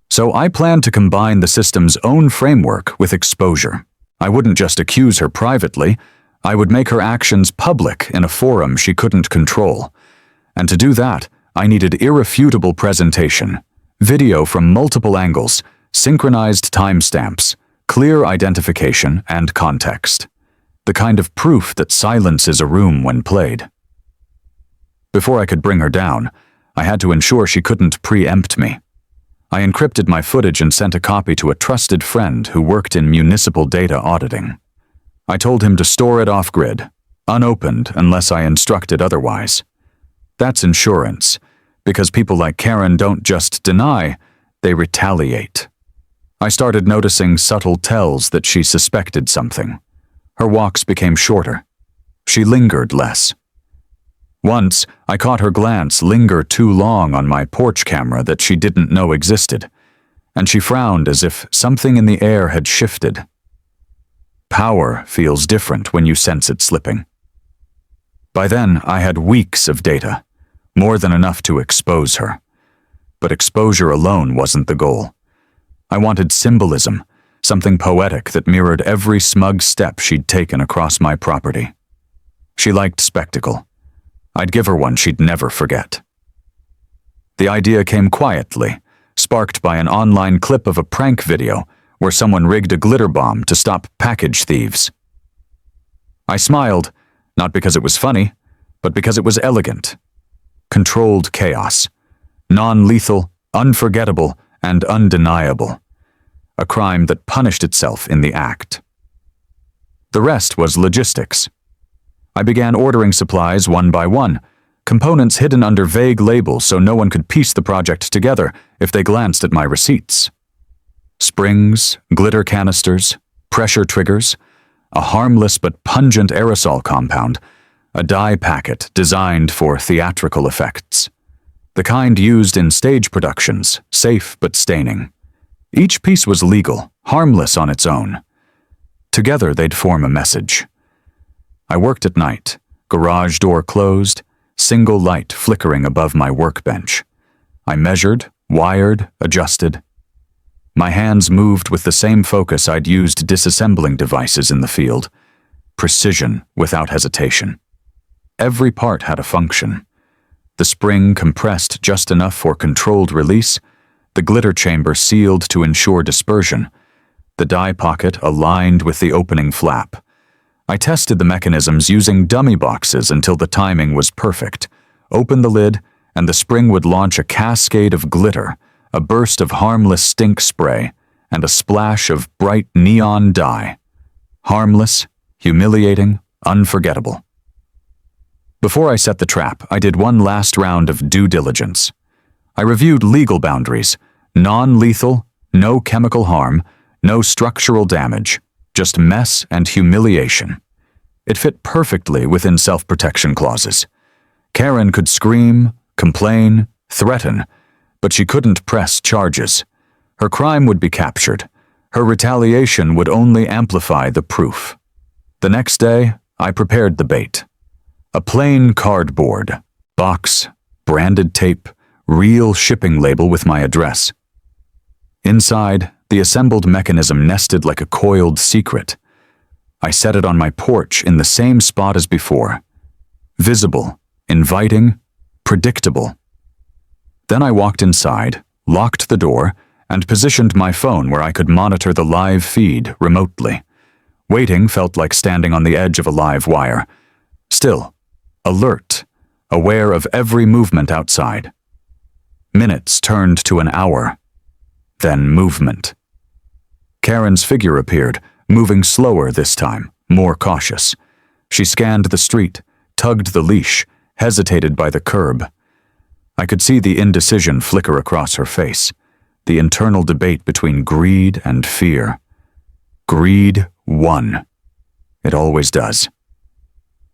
So I planned to combine the system's own framework with exposure. I wouldn't just accuse her privately, I would make her actions public in a forum she couldn't control. And to do that, I needed irrefutable presentation, video from multiple angles, synchronized timestamps, clear identification, and context. The kind of proof that silences a room when played. Before I could bring her down, I had to ensure she couldn't preempt me. I encrypted my footage and sent a copy to a trusted friend who worked in municipal data auditing. I told him to store it off-grid, unopened unless I instructed otherwise. That's insurance, because people like Karen don't just deny, they retaliate. I started noticing subtle tells that she suspected something. Her walks became shorter. She lingered less. Once, I caught her glance linger too long on my porch camera that she didn't know existed, and she frowned as if something in the air had shifted. Power feels different when you sense it slipping. By then, I had weeks of data, more than enough to expose her. But exposure alone wasn't the goal. I wanted symbolism, something poetic that mirrored every smug step she'd taken across my property. She liked spectacle. I'd give her one she'd never forget. The idea came quietly, sparked by an online clip of a prank video where someone rigged a glitter bomb to stop package thieves. I smiled, not because it was funny, but because it was elegant. Controlled chaos. Non-lethal, unforgettable, and undeniable. A crime that punished itself in the act. The rest was logistics. I began ordering supplies one by one, components hidden under vague labels so no one could piece the project together if they glanced at my receipts. Springs, glitter canisters, pressure triggers, a harmless but pungent aerosol compound, a dye packet designed for theatrical effects. The kind used in stage productions, safe but staining. Each piece was legal, harmless on its own. Together they'd form a message. I worked at night, garage door closed, single light flickering above my workbench. I measured, wired, adjusted. My hands moved with the same focus I'd used disassembling devices in the field. precision without hesitation. Every part had a function. The spring compressed just enough for controlled release, the glitter chamber sealed to ensure dispersion, the dye pocket aligned with the opening flap. I tested the mechanisms using dummy boxes until the timing was perfect. Open the lid, and the spring would launch a cascade of glitter, a burst of harmless stink spray, and a splash of bright neon dye. Harmless, humiliating, unforgettable. Before I set the trap, I did one last round of due diligence. I reviewed legal boundaries: non-lethal, no chemical harm, no structural damage, just mess and humiliation. It fit perfectly within self-protection clauses. Karen could scream, complain, threaten, but she couldn't press charges. Her crime would be captured. Her retaliation would only amplify the proof. The next day, I prepared the bait. A plain cardboard, box, branded tape, real shipping label with my address. Inside, the assembled mechanism nested like a coiled secret. I set it on my porch in the same spot as before. Visible, inviting, predictable. Then I walked inside, locked the door, and positioned my phone where I could monitor the live feed remotely. Waiting felt like standing on the edge of a live wire. Still, alert, aware of every movement outside. Minutes turned to an hour. Then movement. Karen's figure appeared, moving slower this time, more cautious. She scanned the street, tugged the leash, hesitated by the curb. I could see the indecision flicker across her face, the internal debate between greed and fear. Greed won. It always does.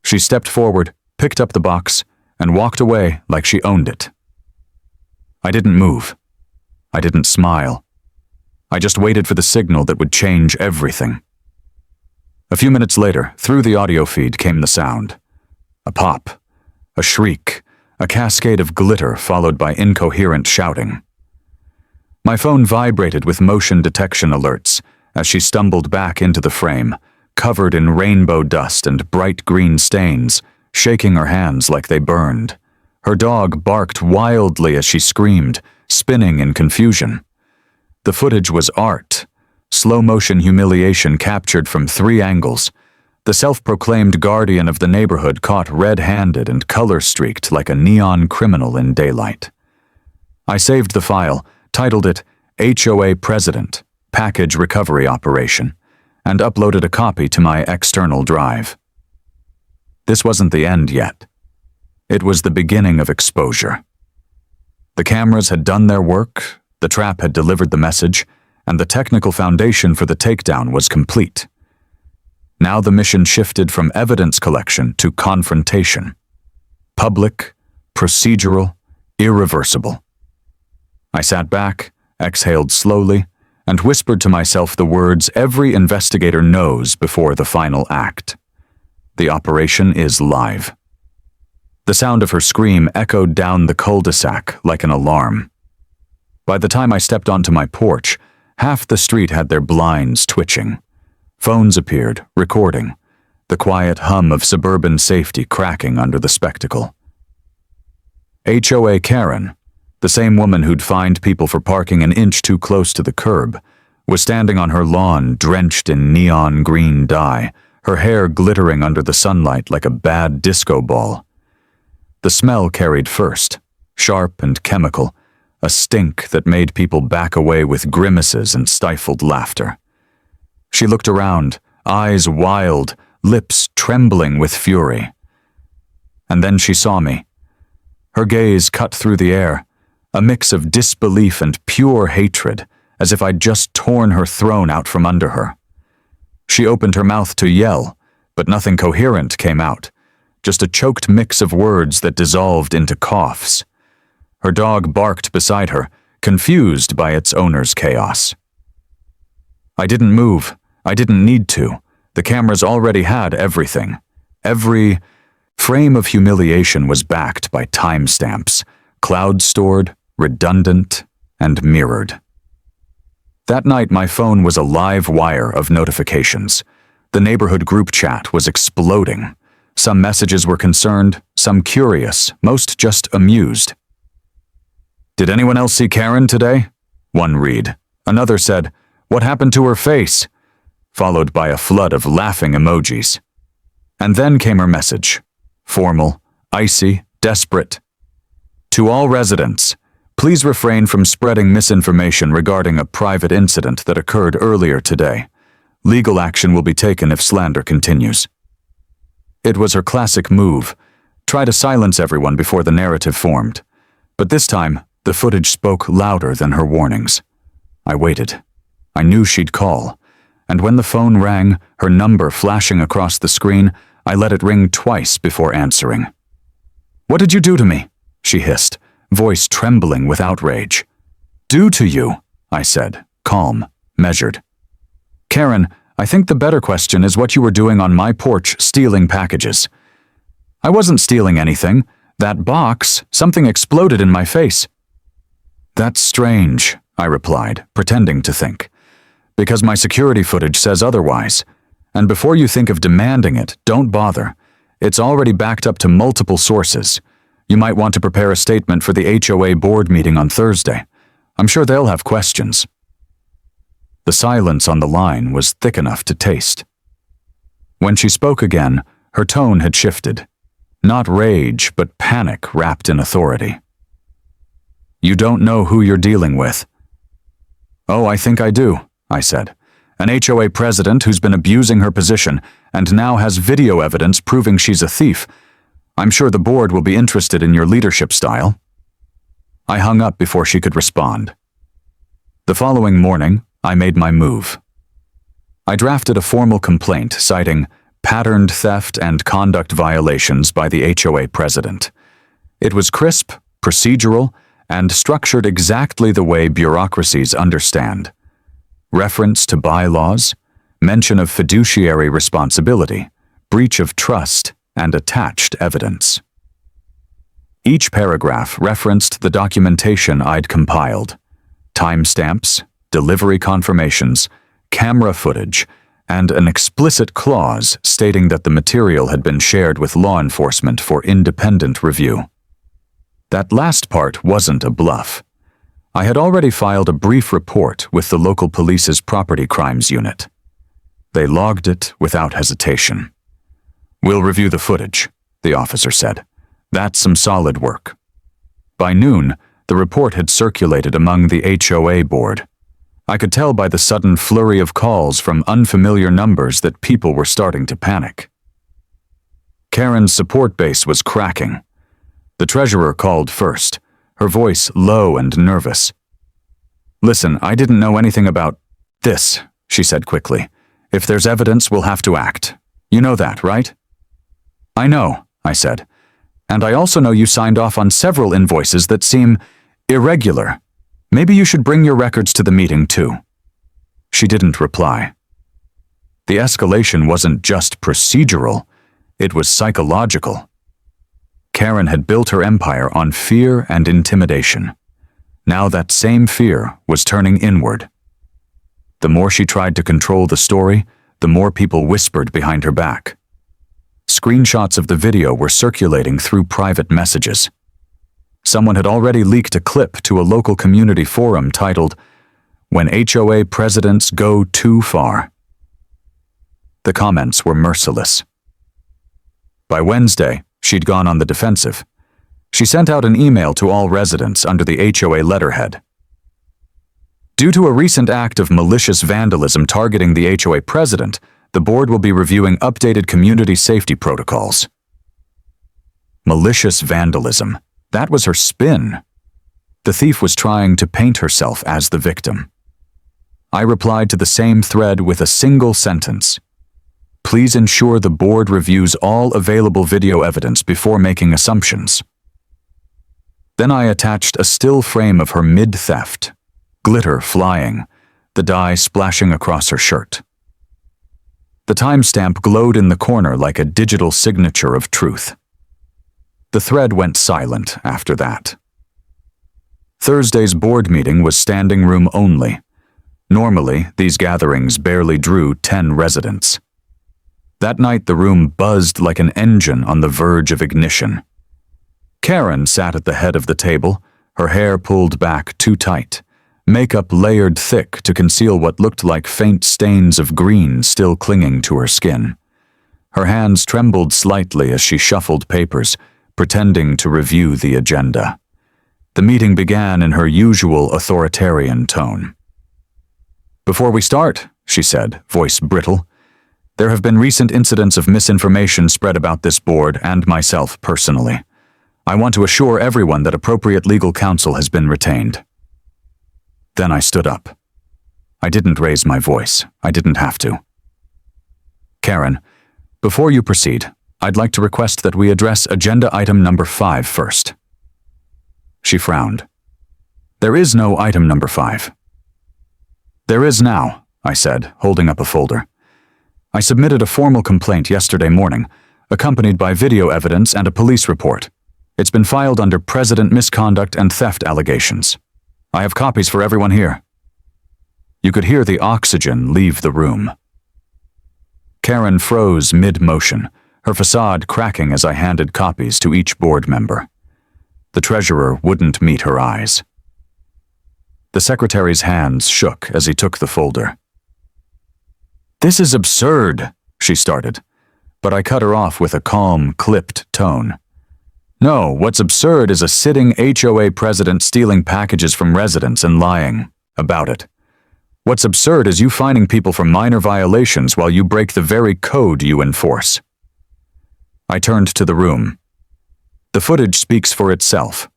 She stepped forward, picked up the box, and walked away like she owned it. I didn't move. I didn't smile. I just waited for the signal that would change everything. A few minutes later, through the audio feed came the sound. A pop, a shriek, a cascade of glitter followed by incoherent shouting. My phone vibrated with motion detection alerts as she stumbled back into the frame, covered in rainbow dust and bright green stains, shaking her hands like they burned. Her dog barked wildly as she screamed, spinning in confusion. The footage was art, slow-motion humiliation captured from 3 angles. The self-proclaimed guardian of the neighborhood caught red-handed and color-streaked like a neon criminal in daylight. I saved the file, titled it HOA President, Package Recovery Operation, and uploaded a copy to my external drive. This wasn't the end yet. It was the beginning of exposure. The cameras had done their work, the trap had delivered the message, and the technical foundation for the takedown was complete. Now the mission shifted from evidence collection to confrontation. Public, procedural, irreversible. I sat back, exhaled slowly, and whispered to myself the words every investigator knows before the final act. The operation is live. The sound of her scream echoed down the cul-de-sac like an alarm. By the time I stepped onto my porch, half the street had their blinds twitching. Phones appeared, recording, the quiet hum of suburban safety cracking under the spectacle. HOA Karen, the same woman who'd fined people for parking an inch too close to the curb, was standing on her lawn drenched in neon green dye, her hair glittering under the sunlight like a bad disco ball. The smell carried first, sharp and chemical, a stink that made people back away with grimaces and stifled laughter. She looked around, eyes wild, lips trembling with fury. And then she saw me. Her gaze cut through the air, a mix of disbelief and pure hatred, as if I'd just torn her throne out from under her. She opened her mouth to yell, but nothing coherent came out, just a choked mix of words that dissolved into coughs. Her dog barked beside her, confused by its owner's chaos. I didn't move. I didn't need to. The cameras already had everything. Every frame of humiliation was backed by timestamps, cloud-stored, redundant, and mirrored. That night, my phone was a live wire of notifications. The neighborhood group chat was exploding. Some messages were concerned, some curious, most just amused. "Did anyone else see Karen today?" one read. Another said, "What happened to her face?" followed by a flood of laughing emojis. And then came her message. Formal, icy, desperate. "To all residents, please refrain from spreading misinformation regarding a private incident that occurred earlier today. Legal action will be taken if slander continues." It was her classic move. Try to silence everyone before the narrative formed. But this time, the footage spoke louder than her warnings. I waited. I knew she'd call. And when the phone rang, her number flashing across the screen, I let it ring twice before answering. "What did you do to me?" she hissed, voice trembling with outrage. "Do to you?" I said, calm, measured. "Karen, I think the better question is what you were doing on my porch stealing packages." "I wasn't stealing anything. That box, something exploded in my face." "That's strange," I replied, pretending to think. "Because my security footage says otherwise. And before you think of demanding it, don't bother. It's already backed up to multiple sources. You might want to prepare a statement for the HOA board meeting on Thursday. I'm sure they'll have questions." The silence on the line was thick enough to taste. When she spoke again, her tone had shifted. Not rage, but panic wrapped in authority. "You don't know who you're dealing with." "Oh, I think I do," I said. "An HOA president who's been abusing her position and now has video evidence proving she's a thief. I'm sure the board will be interested in your leadership style." I hung up before she could respond. The following morning, I made my move. I drafted a formal complaint citing patterned theft and conduct violations by the HOA president. It was crisp, procedural, and structured exactly the way bureaucracies understand. Reference to bylaws, mention of fiduciary responsibility, breach of trust, and attached evidence. Each paragraph referenced the documentation I'd compiled: timestamps, delivery confirmations, camera footage, and an explicit clause stating that the material had been shared with law enforcement for independent review. That last part wasn't a bluff. I had already filed a brief report with the local police's property crimes unit. They logged it without hesitation. "We'll review the footage," the officer said. "That's some solid work." By noon, the report had circulated among the HOA board. I could tell by the sudden flurry of calls from unfamiliar numbers that people were starting to panic. Karen's support base was cracking. The treasurer called first, her voice low and nervous. "Listen, I didn't know anything about this," she said quickly. "If there's evidence, we'll have to act. You know that, right?" "I know," I said. "And I also know you signed off on several invoices that seem irregular. Maybe you should bring your records to the meeting, too." She didn't reply. The escalation wasn't just procedural, it was psychological. Karen had built her empire on fear and intimidation. Now that same fear was turning inward. The more she tried to control the story, the more people whispered behind her back. Screenshots of the video were circulating through private messages. Someone had already leaked a clip to a local community forum titled, "When HOA Presidents Go Too Far." The comments were merciless. By Wednesday, she'd gone on the defensive. She sent out an email to all residents under the HOA letterhead. "Due to a recent act of malicious vandalism targeting the HOA president, the board will be reviewing updated community safety protocols." Malicious vandalism. That was her spin. The thief was trying to paint herself as the victim. I replied to the same thread with a single sentence. "Please ensure the board reviews all available video evidence before making assumptions." Then I attached a still frame of her mid-theft, glitter flying, the dye splashing across her shirt. The timestamp glowed in the corner like a digital signature of truth. The thread went silent after that. Thursday's board meeting was standing room only. Normally, these gatherings barely drew 10 residents. That night the room buzzed like an engine on the verge of ignition. Karen sat at the head of the table, her hair pulled back too tight, makeup layered thick to conceal what looked like faint stains of green still clinging to her skin. Her hands trembled slightly as she shuffled papers, pretending to review the agenda. The meeting began in her usual authoritarian tone. "Before we start," she said, voice brittle, "there have been recent incidents of misinformation spread about this board and myself personally. I want to assure everyone that appropriate legal counsel has been retained." Then I stood up. I didn't raise my voice. I didn't have to. "Karen, before you proceed, I'd like to request that we address agenda item number 5 first." She frowned. "There is no item number 5. "There is now," I said, holding up a folder. "I submitted a formal complaint yesterday morning, accompanied by video evidence and a police report. It's been filed under president misconduct and theft allegations. I have copies for everyone here." You could hear the oxygen leave the room. Karen froze mid-motion, her facade cracking as I handed copies to each board member. The treasurer wouldn't meet her eyes. The secretary's hands shook as he took the folder. "This is absurd," she started, but I cut her off with a calm, clipped tone. "No, what's absurd is a sitting HOA president stealing packages from residents and lying about it. What's absurd is you fining people for minor violations while you break the very code you enforce." I turned to the room. The footage speaks for itself.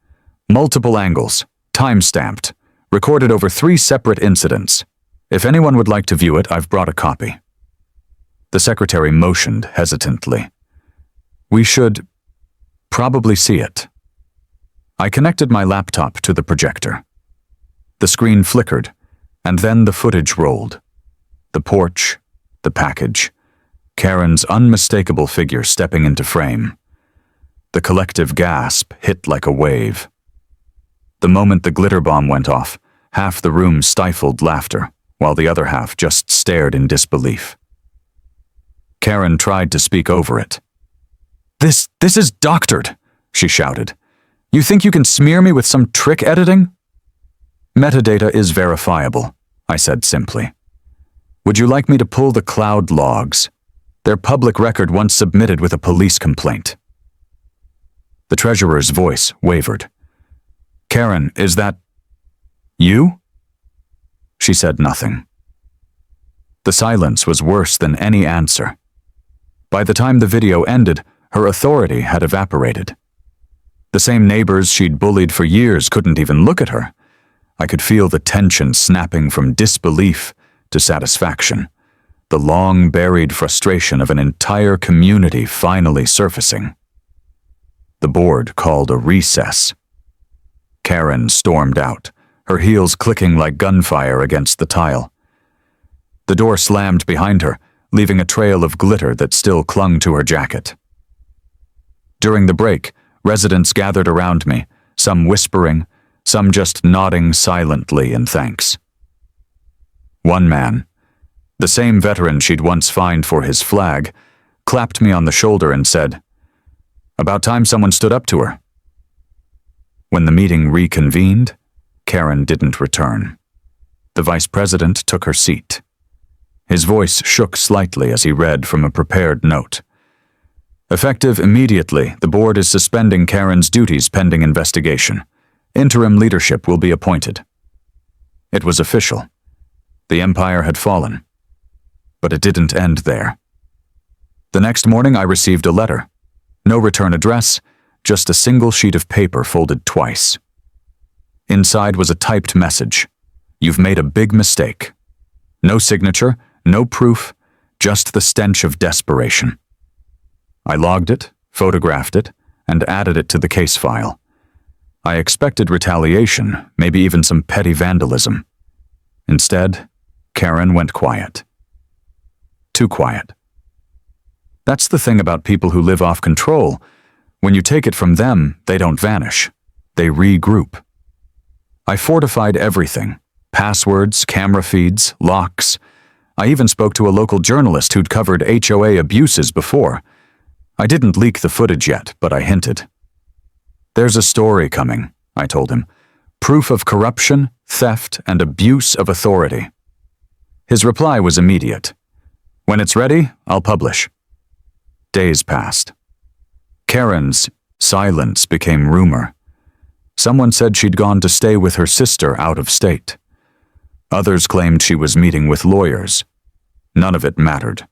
Multiple angles, time-stamped, recorded over 3 separate incidents. If anyone would like to view it, I've brought a copy. The secretary motioned hesitantly. "We should probably see it." I connected my laptop to the projector. The screen flickered, and then the footage rolled. The porch, the package, Karen's unmistakable figure stepping into frame. The collective gasp hit like a wave. The moment the glitter bomb went off, half the room stifled laughter, while the other half just stared in disbelief. Karen tried to speak over it. This is doctored," she shouted. "You think you can smear me with some trick editing?" "Metadata is verifiable," I said simply. "Would you like me to pull the cloud logs? They're public record once submitted with a police complaint." The treasurer's voice wavered. "Karen, is that you?" She said nothing. The silence was worse than any answer. By the time the video ended, her authority had evaporated. The same neighbors she'd bullied for years couldn't even look at her. I could feel the tension snapping from disbelief to satisfaction, the long-buried frustration of an entire community finally surfacing. The board called a recess. Karen stormed out, her heels clicking like gunfire against the tile. The door slammed behind her, leaving a trail of glitter that still clung to her jacket. During the break, residents gathered around me, some whispering, some just nodding silently in thanks. One man, the same veteran she'd once fined for his flag, clapped me on the shoulder and said, "About time someone stood up to her." When the meeting reconvened, Karen didn't return. The vice president took her seat. His voice shook slightly as he read from a prepared note. "Effective immediately, the board is suspending Karen's duties pending investigation. Interim leadership will be appointed." It was official. The empire had fallen. But it didn't end there. The next morning I received a letter. No return address, just a single sheet of paper folded twice. Inside was a typed message. "You've made a big mistake." No signature, no proof, just the stench of desperation. I logged it, photographed it, and added it to the case file. I expected retaliation, maybe even some petty vandalism. Instead, Karen went quiet. Too quiet. That's the thing about people who live off control. When you take it from them, they don't vanish. They regroup. I fortified everything. Passwords, camera feeds, locks. I even spoke to a local journalist who'd covered HOA abuses before. I didn't leak the footage yet, but I hinted. "There's a story coming," I told him. "Proof of corruption, theft, and abuse of authority." His reply was immediate. "When it's ready, I'll publish." Days passed. Karen's silence became rumor. Someone said she'd gone to stay with her sister out of state. Others claimed she was meeting with lawyers. None of it mattered.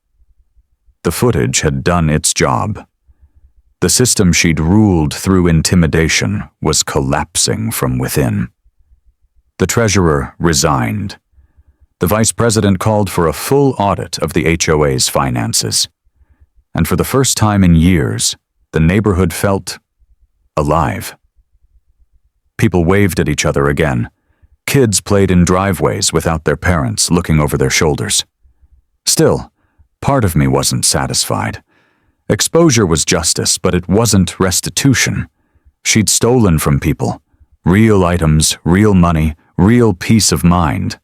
The footage had done its job. The system she'd ruled through intimidation was collapsing from within. The treasurer resigned. The vice president called for a full audit of the HOA's finances. And for the first time in years, the neighborhood felt alive. People waved at each other again. Kids played in driveways without their parents looking over their shoulders. Still, part of me wasn't satisfied. Exposure was justice, but it wasn't restitution. She'd stolen from people. Real items, real money, real peace of mind.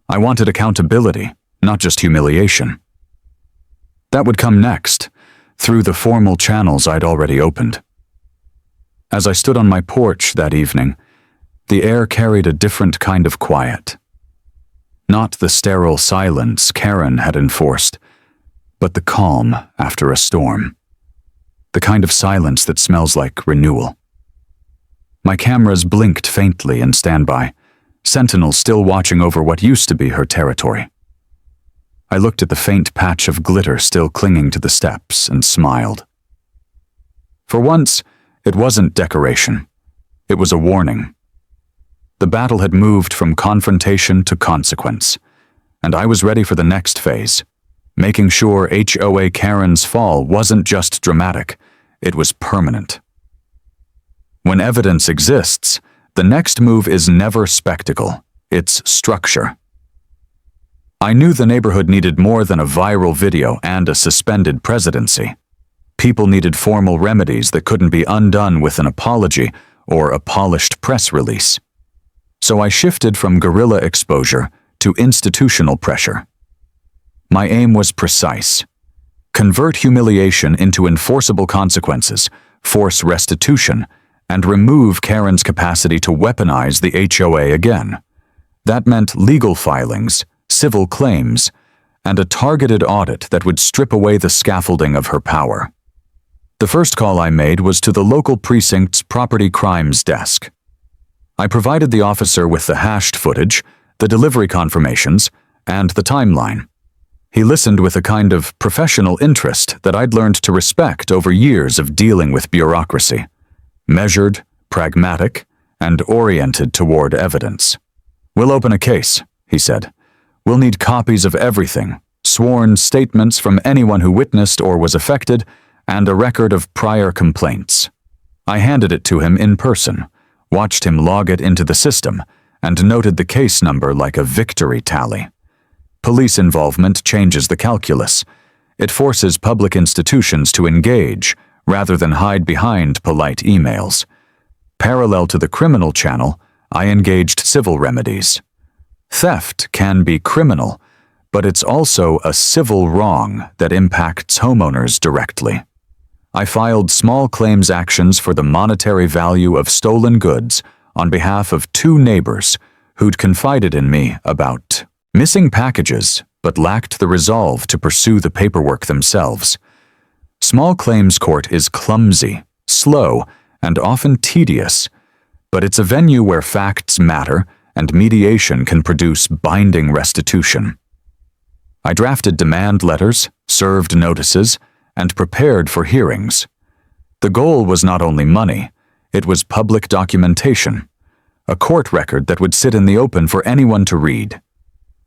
I wanted accountability, not just humiliation. That would come next, through the formal channels I'd already opened. As I stood on my porch that evening, the air carried a different kind of quiet. Not the sterile silence Karen had enforced, but the calm after a storm. The kind of silence that smells like renewal. My cameras blinked faintly in standby, sentinels still watching over what used to be her territory. I looked at the faint patch of glitter still clinging to the steps and smiled. For once, it wasn't decoration. It was a warning. The battle had moved from confrontation to consequence, and I was ready for the next phase, making sure HOA Karen's fall wasn't just dramatic, it was permanent. When evidence exists, the next move is never spectacle, it's structure. I knew the neighborhood needed more than a viral video and a suspended presidency. People needed formal remedies that couldn't be undone with an apology or a polished press release. So I shifted from guerrilla exposure to institutional pressure. My aim was precise. Convert humiliation into enforceable consequences, force restitution, and remove Karen's capacity to weaponize the HOA again. That meant legal filings, civil claims, and a targeted audit that would strip away the scaffolding of her power. The first call I made was to the local precinct's property crimes desk. I provided the officer with the hashed footage, the delivery confirmations, and the timeline. He listened with a kind of professional interest that I'd learned to respect over years of dealing with bureaucracy. Measured, pragmatic, and oriented toward evidence. "We'll open a case," he said. "We'll need copies of everything, sworn statements from anyone who witnessed or was affected, and a record of prior complaints." I handed it to him in person, watched him log it into the system, and noted the case number like a victory tally. Police involvement changes the calculus. It forces public institutions to engage, rather than hide behind polite emails. Parallel to the criminal channel, I engaged civil remedies. Theft can be criminal, but it's also a civil wrong that impacts homeowners directly. I filed small claims actions for the monetary value of stolen goods on behalf of 2 neighbors who'd confided in me about missing packages but lacked the resolve to pursue the paperwork themselves. Small claims court is clumsy, slow, and often tedious, but it's a venue where facts matter and mediation can produce binding restitution. I drafted demand letters, served notices, and prepared for hearings. The goal was not only money, it was public documentation, a court record that would sit in the open for anyone to read.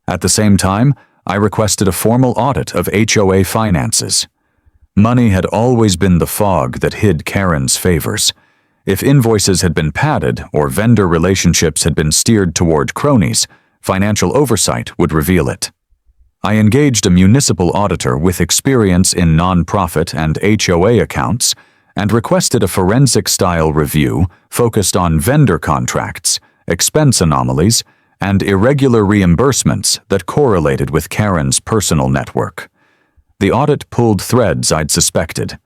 At the same time, I requested a formal audit of HOA finances. Money had always been the fog that hid Karen's favors. If invoices had been padded or vendor relationships had been steered toward cronies, financial oversight would reveal it. I engaged a municipal auditor with experience in nonprofit and HOA accounts and requested a forensic-style review focused on vendor contracts, expense anomalies, and irregular reimbursements that correlated with Karen's personal network. The audit pulled threads I'd suspected.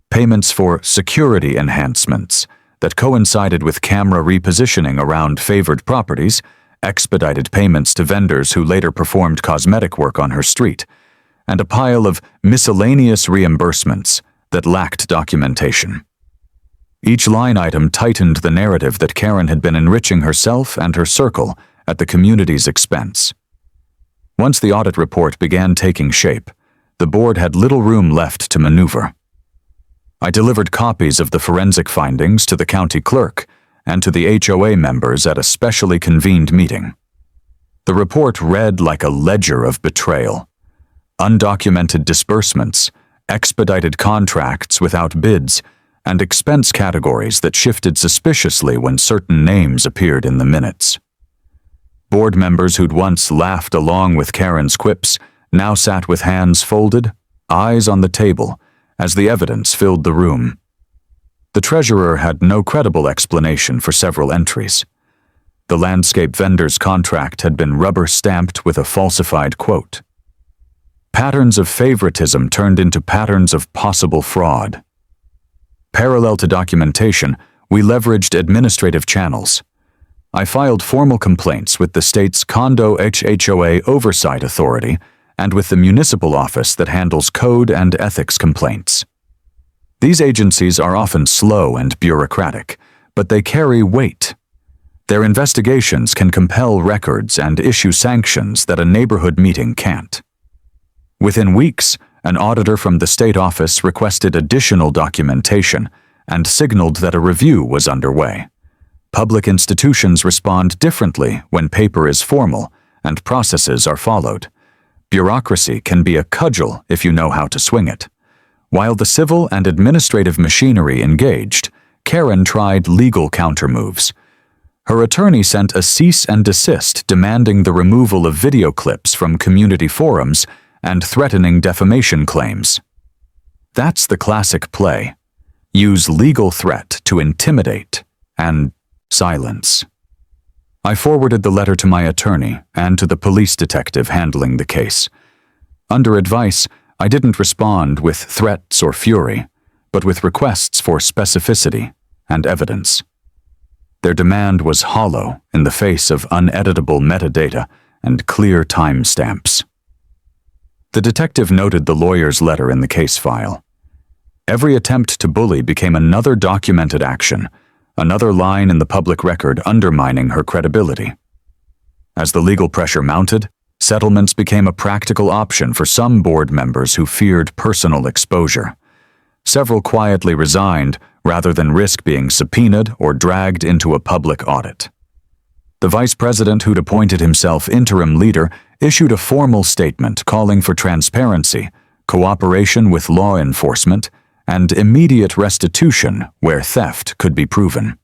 Payments for security enhancements that coincided with camera repositioning around favored properties, expedited payments to vendors who later performed cosmetic work on her street, and a pile of miscellaneous reimbursements that lacked documentation. Each line item tightened the narrative that Karen had been enriching herself and her circle at the community's expense. Once the audit report began taking shape, the board had little room left to maneuver. I delivered copies of the forensic findings to the county clerk and to the HOA members at a specially convened meeting. The report read like a ledger of betrayal. Undocumented disbursements, expedited contracts without bids, and expense categories that shifted suspiciously when certain names appeared in the minutes. Board members who'd once laughed along with Karen's quips now sat with hands folded, eyes on the table, as the evidence filled the room. The treasurer had no credible explanation for several entries. The landscape vendor's contract had been rubber-stamped with a falsified quote. Patterns of favoritism turned into patterns of possible fraud. Parallel to documentation, we leveraged administrative channels. I filed formal complaints with the state's Condo HOA Oversight Authority and with the municipal office that handles code and ethics complaints. These agencies are often slow and bureaucratic, but they carry weight. Their investigations can compel records and issue sanctions that a neighborhood meeting can't. Within weeks, an auditor from the state office requested additional documentation and signaled that a review was underway. Public institutions respond differently when paper is formal and processes are followed. Bureaucracy can be a cudgel if you know how to swing it. While the civil and administrative machinery engaged, Karen tried legal countermoves. Her attorney sent a cease and desist demanding the removal of video clips from community forums and threatening defamation claims. That's the classic play. Use legal threat to intimidate and silence. I forwarded the letter to my attorney and to the police detective handling the case. Under advice, I didn't respond with threats or fury, but with requests for specificity and evidence. Their demand was hollow in the face of uneditable metadata and clear timestamps. The detective noted the lawyer's letter in the case file. Every attempt to bully became another documented action, another line in the public record undermining her credibility. As the legal pressure mounted, settlements became a practical option for some board members who feared personal exposure. Several quietly resigned rather than risk being subpoenaed or dragged into a public audit. The vice president who'd appointed himself interim leader issued a formal statement calling for transparency, cooperation with law enforcement, and immediate restitution where theft could be proven.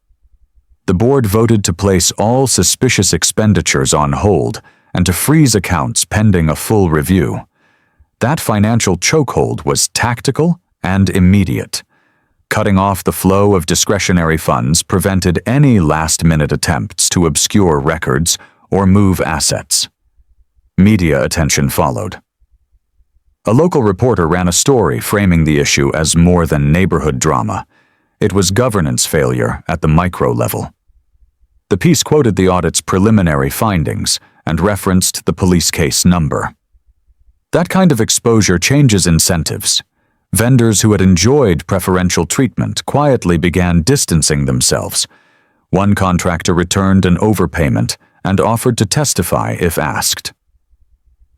The board voted to place all suspicious expenditures on hold and to freeze accounts pending a full review. That financial chokehold was tactical and immediate. Cutting off the flow of discretionary funds prevented any last-minute attempts to obscure records or move assets. Media attention followed. A local reporter ran a story framing the issue as more than neighborhood drama. It was governance failure at the micro level. The piece quoted the audit's preliminary findings and referenced the police case number. That kind of exposure changes incentives. Vendors who had enjoyed preferential treatment quietly began distancing themselves. One contractor returned an overpayment and offered to testify if asked.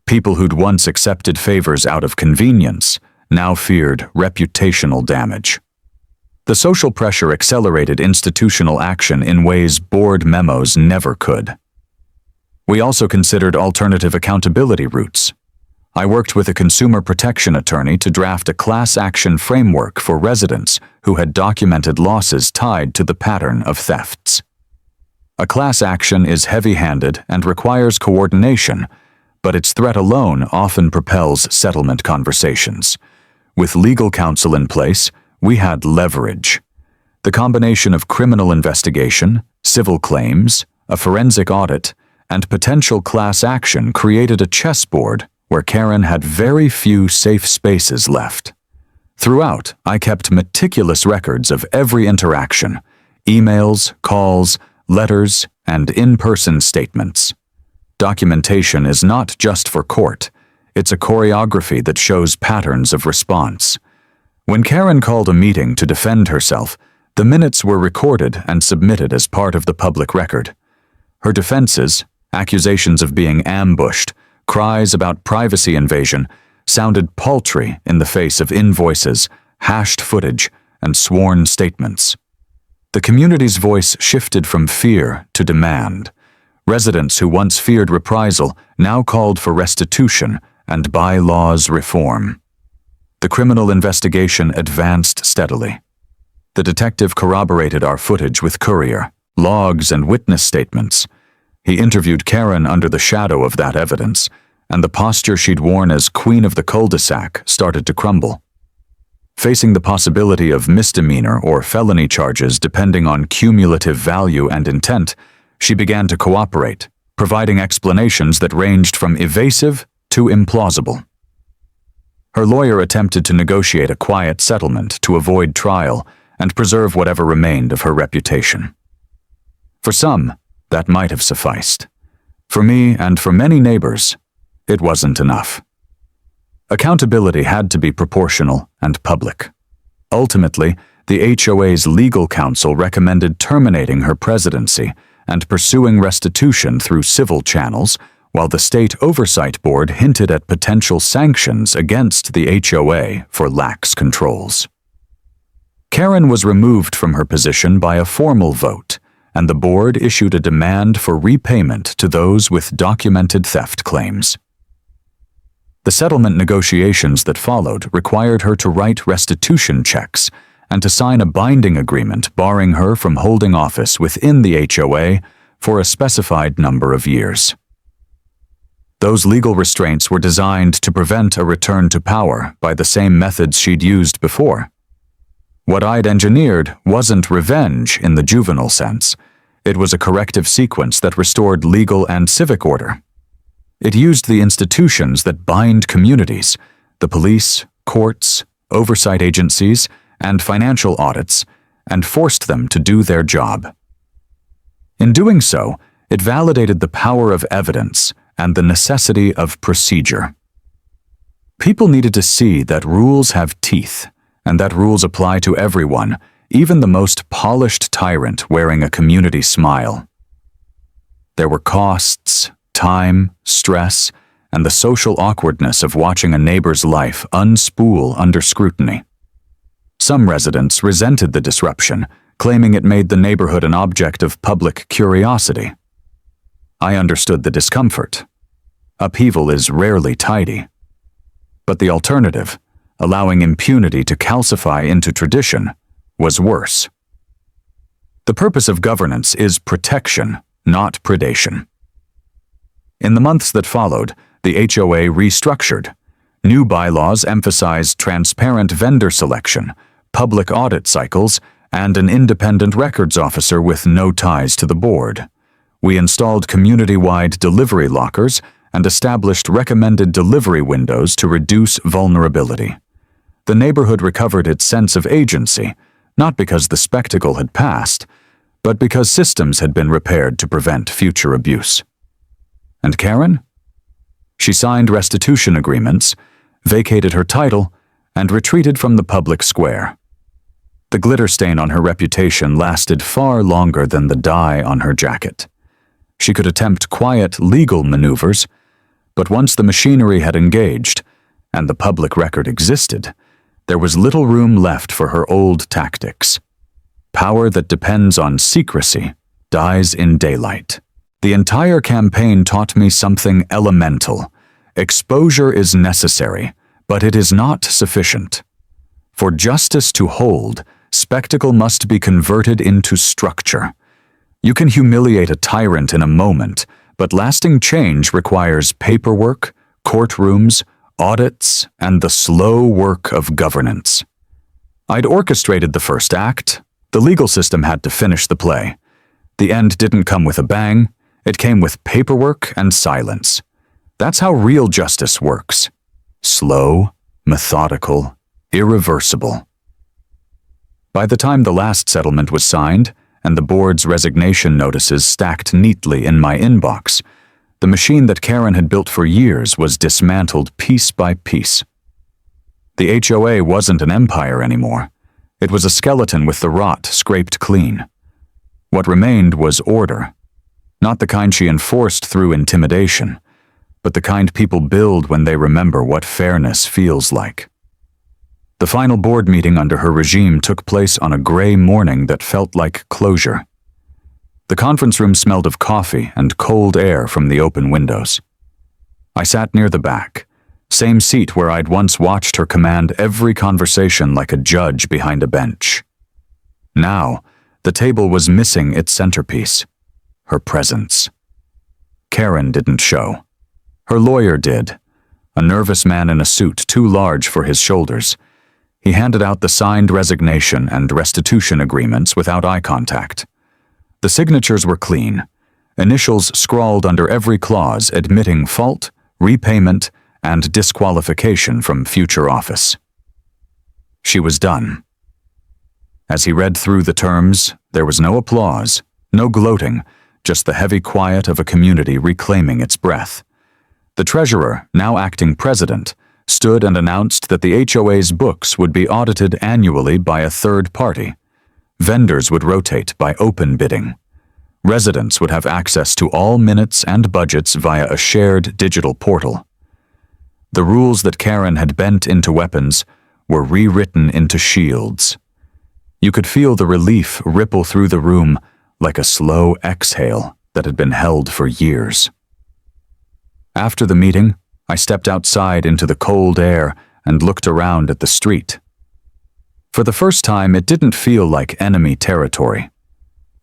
People who'd once accepted favors out of convenience now feared reputational damage. The social pressure accelerated institutional action in ways board memos never could. We also considered alternative accountability routes. I worked with a consumer protection attorney to draft a class action framework for residents who had documented losses tied to the pattern of thefts. A class action is heavy-handed and requires coordination, but its threat alone often propels settlement conversations. With legal counsel in place, we had leverage. The combination of criminal investigation, civil claims, a forensic audit, and potential class action created a chessboard where Karen had very few safe spaces left. Throughout, I kept meticulous records of every interaction: emails, calls, letters, and in-person statements. Documentation is not just for court. It's a choreography that shows patterns of response. When Karen called a meeting to defend herself, the minutes were recorded and submitted as part of the public record. Her defenses, accusations of being ambushed, cries about privacy invasion, sounded paltry in the face of invoices, hashed footage, and sworn statements. The community's voice shifted from fear to demand. Residents who once feared reprisal now called for restitution and bylaws reform. The criminal investigation advanced steadily. The detective corroborated our footage with courier, logs, and witness statements. He interviewed Karen under the shadow of that evidence, and the posture she'd worn as queen of the cul-de-sac started to crumble. Facing the possibility of misdemeanor or felony charges depending on cumulative value and intent, she began to cooperate, providing explanations that ranged from evasive to implausible. Her lawyer attempted to negotiate a quiet settlement to avoid trial and preserve whatever remained of her reputation. For some, that might have sufficed. For me and for many neighbors, it wasn't enough. Accountability had to be proportional and public. Ultimately, the HOA's legal counsel recommended terminating her presidency and pursuing restitution through civil channels, while the State Oversight Board hinted at potential sanctions against the HOA for lax controls. Karen was removed from her position by a formal vote, and the board issued a demand for repayment to those with documented theft claims. The settlement negotiations that followed required her to write restitution checks and to sign a binding agreement barring her from holding office within the HOA for a specified number of years. Those legal restraints were designed to prevent a return to power by the same methods she'd used before. What I'd engineered wasn't revenge in the juvenile sense. It was a corrective sequence that restored legal and civic order. It used the institutions that bind communities, the police, courts, oversight agencies, and financial audits, and forced them to do their job. In doing so, it validated the power of evidence and the necessity of procedure. People needed to see that rules have teeth, and that rules apply to everyone, even the most polished tyrant wearing a community smile. There were costs, time, stress, and the social awkwardness of watching a neighbor's life unspool under scrutiny. Some residents resented the disruption, claiming it made the neighborhood an object of public curiosity. I understood the discomfort. Upheaval is rarely tidy. But the alternative, allowing impunity to calcify into tradition, was worse. The purpose of governance is protection, not predation. In the months that followed, the HOA restructured. New bylaws emphasized transparent vendor selection, public audit cycles, and an independent records officer with no ties to the board. We installed community-wide delivery lockers and established recommended delivery windows to reduce vulnerability. The neighborhood recovered its sense of agency, not because the spectacle had passed, but because systems had been repaired to prevent future abuse. And Karen? She signed restitution agreements, vacated her title, and retreated from the public square. The glitter stain on her reputation lasted far longer than the dye on her jacket. She could attempt quiet legal maneuvers, but once the machinery had engaged, and the public record existed, there was little room left for her old tactics. Power that depends on secrecy dies in daylight. The entire campaign taught me something elemental. Exposure is necessary, but it is not sufficient. For justice to hold, spectacle must be converted into structure. You can humiliate a tyrant in a moment, but lasting change requires paperwork, courtrooms, audits, and the slow work of governance. I'd orchestrated the first act. The legal system had to finish the play. The end didn't come with a bang. It came with paperwork and silence. That's how real justice works. Slow, methodical, irreversible. By the time the last settlement was signed, and the board's resignation notices stacked neatly in my inbox, the machine that Karen had built for years was dismantled piece by piece. The HOA wasn't an empire anymore. It was a skeleton with the rot scraped clean. What remained was order. Not the kind she enforced through intimidation, but the kind people build when they remember what fairness feels like. The final board meeting under her regime took place on a gray morning that felt like closure. The conference room smelled of coffee and cold air from the open windows. I sat near the back, same seat where I'd once watched her command every conversation like a judge behind a bench. Now, the table was missing its centerpiece, her presence. Karen didn't show. Her lawyer did, a nervous man in a suit too large for his shoulders. He handed out the signed resignation and restitution agreements without eye contact. The signatures were clean, initials scrawled under every clause admitting fault, repayment, and disqualification from future office. She was done. As he read through the terms, there was no applause, no gloating, just the heavy quiet of a community reclaiming its breath. The treasurer, now acting president, stood and announced that the HOA's books would be audited annually by a third party. Vendors would rotate by open bidding. Residents would have access to all minutes and budgets via a shared digital portal. The rules that Karen had bent into weapons were rewritten into shields. You could feel the relief ripple through the room like a slow exhale that had been held for years. After the meeting, I stepped outside into the cold air and looked around at the street. For the first time, it didn't feel like enemy territory.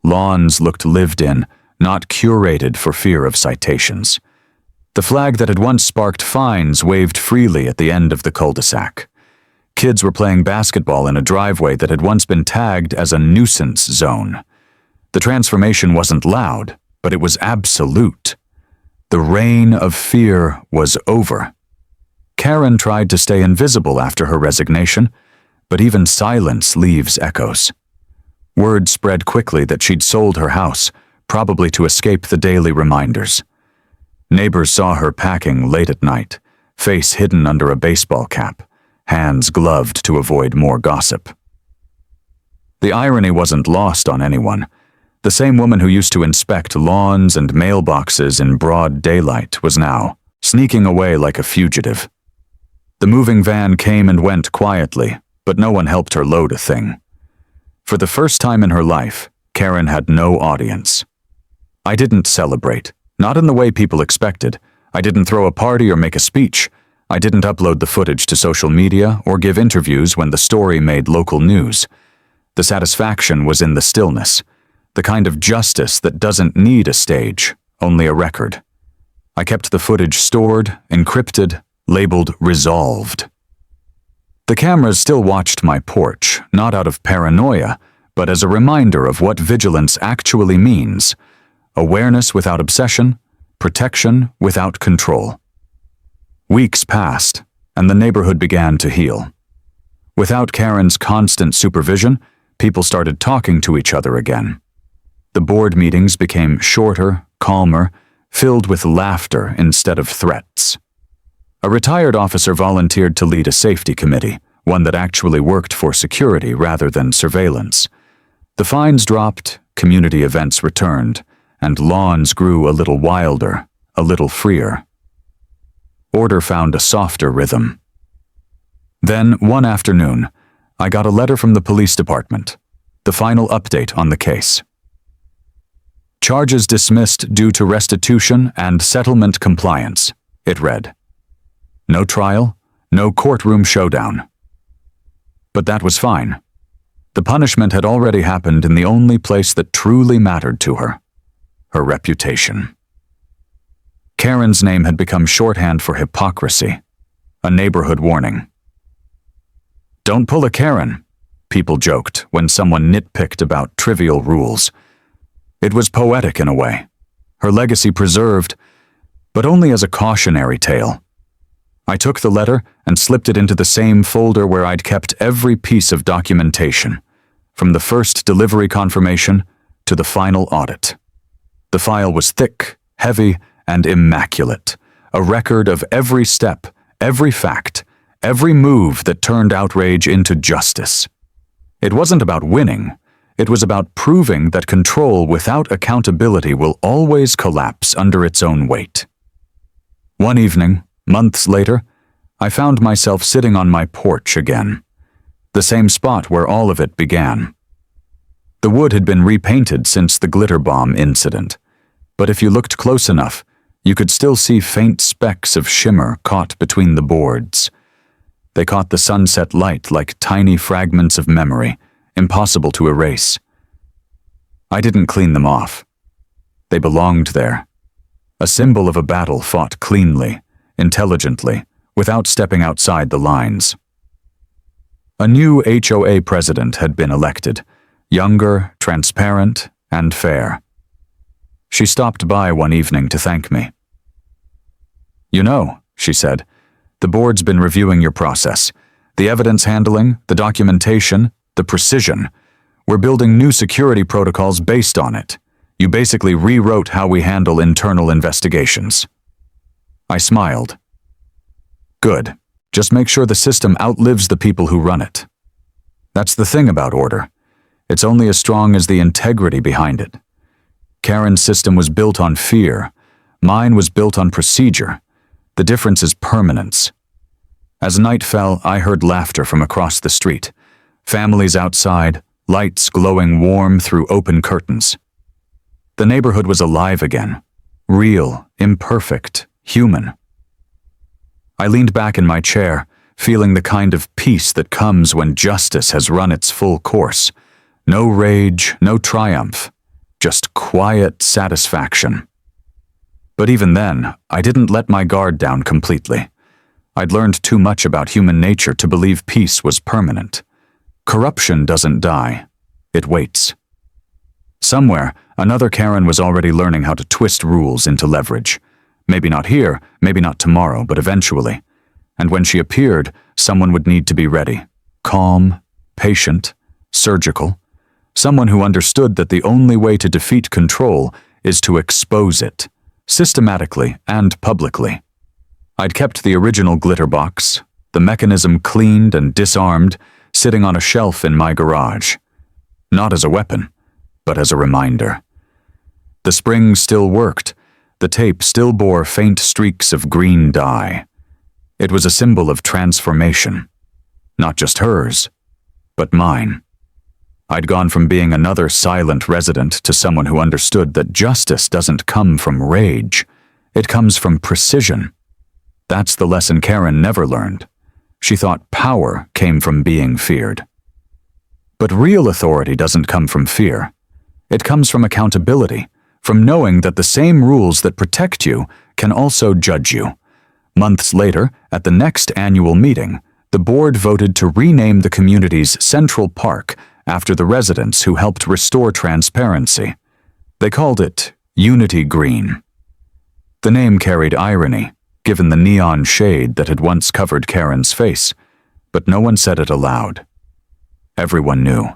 Lawns looked lived in, not curated for fear of citations. The flag that had once sparked fines waved freely at the end of the cul-de-sac. Kids were playing basketball in a driveway that had once been tagged as a nuisance zone. The transformation wasn't loud, but it was absolute. The reign of fear was over. Karen tried to stay invisible after her resignation, but even silence leaves echoes. Word spread quickly that she'd sold her house, probably to escape the daily reminders. Neighbors saw her packing late at night, face hidden under a baseball cap, hands gloved to avoid more gossip. The irony wasn't lost on anyone. The same woman who used to inspect lawns and mailboxes in broad daylight was now sneaking away like a fugitive. The moving van came and went quietly, but no one helped her load a thing. For the first time in her life, Karen had no audience. I didn't celebrate, not in the way people expected. I didn't throw a party or make a speech. I didn't upload the footage to social media or give interviews when the story made local news. The satisfaction was in the stillness. The kind of justice that doesn't need a stage, only a record. I kept the footage stored, encrypted, labeled resolved. The cameras still watched my porch, not out of paranoia, but as a reminder of what vigilance actually means. Awareness without obsession, protection without control. Weeks passed, and the neighborhood began to heal. Without Karen's constant supervision, people started talking to each other again. The board meetings became shorter, calmer, filled with laughter instead of threats. A retired officer volunteered to lead a safety committee, one that actually worked for security rather than surveillance. The fines dropped, community events returned, and lawns grew a little wilder, a little freer. Order found a softer rhythm. Then, one afternoon, I got a letter from the police department, the final update on the case. Charges dismissed due to restitution and settlement compliance, it read. No trial, no courtroom showdown. But that was fine. The punishment had already happened in the only place that truly mattered to her, her reputation. Karen's name had become shorthand for hypocrisy, a neighborhood warning. Don't pull a Karen, people joked when someone nitpicked about trivial rules. It was poetic in a way. her legacy preserved, but only as a cautionary tale. I took the letter and slipped it into the same folder where I'd kept every piece of documentation, from the first delivery confirmation to the final audit. The file was thick, heavy, and immaculate, a record of every step, every fact, every move that turned outrage into justice. It wasn't about winning. It was about proving that control without accountability will always collapse under its own weight. One evening, months later, I found myself sitting on my porch again, the same spot where all of it began. The wood had been repainted since the glitter bomb incident, but if you looked close enough, you could still see faint specks of shimmer caught between the boards. They caught the sunset light like tiny fragments of memory, impossible to erase. I didn't clean them off. They belonged there. A symbol of a battle fought cleanly, intelligently, without stepping outside the lines. A new HOA president had been elected, younger, transparent, and fair. She stopped by one evening to thank me. "You know," she said, "the board's been reviewing your process. The evidence handling, the documentation, the precision. We're building new security protocols based on it. You basically rewrote how we handle internal investigations." I smiled. "Good. Just make sure the system outlives the people who run it. That's the thing about order. It's only as strong as the integrity behind it. Karen's system was built on fear. Mine was built on procedure. The difference is permanence." As night fell, I heard laughter from across the street. Families outside, lights glowing warm through open curtains. The neighborhood was alive again. Real, imperfect, human. I leaned back in my chair, feeling the kind of peace that comes when justice has run its full course. No rage, no triumph, just quiet satisfaction. But even then, I didn't let my guard down completely. I'd learned too much about human nature to believe peace was permanent. Corruption doesn't die. It waits. Somewhere, another Karen was already learning how to twist rules into leverage. Maybe not here, maybe not tomorrow, but eventually. And when she appeared, someone would need to be ready. Calm, patient, surgical. Someone who understood that the only way to defeat control is to expose it, systematically and publicly. I'd kept the original glitter box, the mechanism cleaned and disarmed, sitting on a shelf in my garage. Not as a weapon, but as a reminder. The spring still worked. The tape still bore faint streaks of green dye. It was a symbol of transformation. Not just hers, but mine. I'd gone from being another silent resident to someone who understood that justice doesn't come from rage. It comes from precision. That's the lesson Karen never learned. She thought power came from being feared. But real authority doesn't come from fear. It comes from accountability, from knowing that the same rules that protect you can also judge you. Months later, at the next annual meeting, the board voted to rename the community's Central Park after the residents who helped restore transparency. They called it Unity Green. The name carried irony, given the neon shade that had once covered Karen's face, but no one said it aloud. Everyone knew.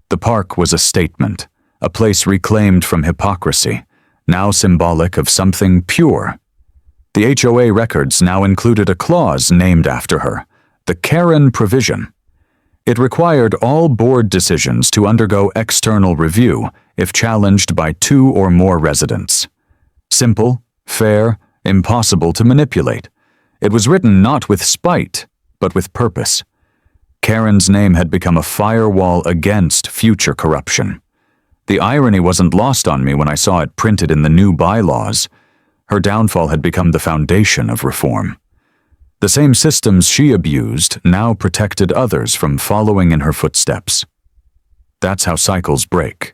The park was a statement, a place reclaimed from hypocrisy, now symbolic of something pure. The HOA records now included a clause named after her, the Karen provision. It required all board decisions to undergo external review if challenged by 2 or more residents. Simple, fair, impossible to manipulate. It was written not with spite, but with purpose. Karen's name had become a firewall against future corruption. The irony wasn't lost on me when I saw it printed in the new bylaws. Her downfall had become the foundation of reform. The same systems she abused now protected others from following in her footsteps. That's how cycles break.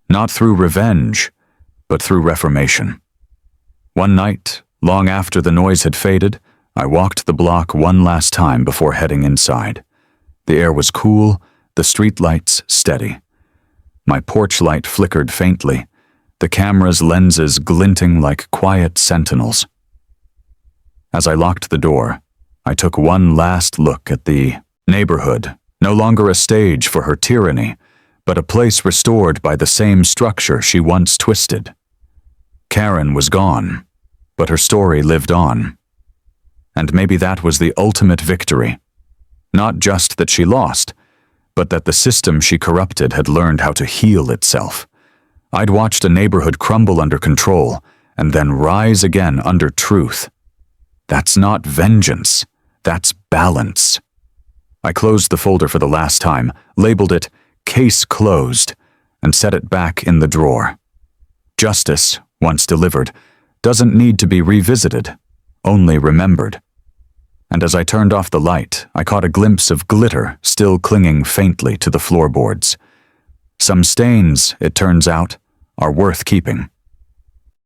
Not through revenge, but through reformation. One night, long after the noise had faded, I walked the block one last time before heading inside. The air was cool, the street lights steady. My porch light flickered faintly. the camera's lenses glinting like quiet sentinels. As I locked the door, I took one last look at the neighborhood, no longer a stage for her tyranny, but a place restored by the same structure she once twisted. Karen was gone, but her story lived on. And maybe that was the ultimate victory. Not just that she lost, but that the system she corrupted had learned how to heal itself. I'd watched a neighborhood crumble under control and then rise again under truth. That's not vengeance, that's balance. I closed the folder for the last time, labeled it Case Closed, and set it back in the drawer. Justice, once delivered, doesn't need to be revisited, only remembered. And as I turned off the light, I caught a glimpse of glitter still clinging faintly to the floorboards. Some stains, it turns out, are worth keeping.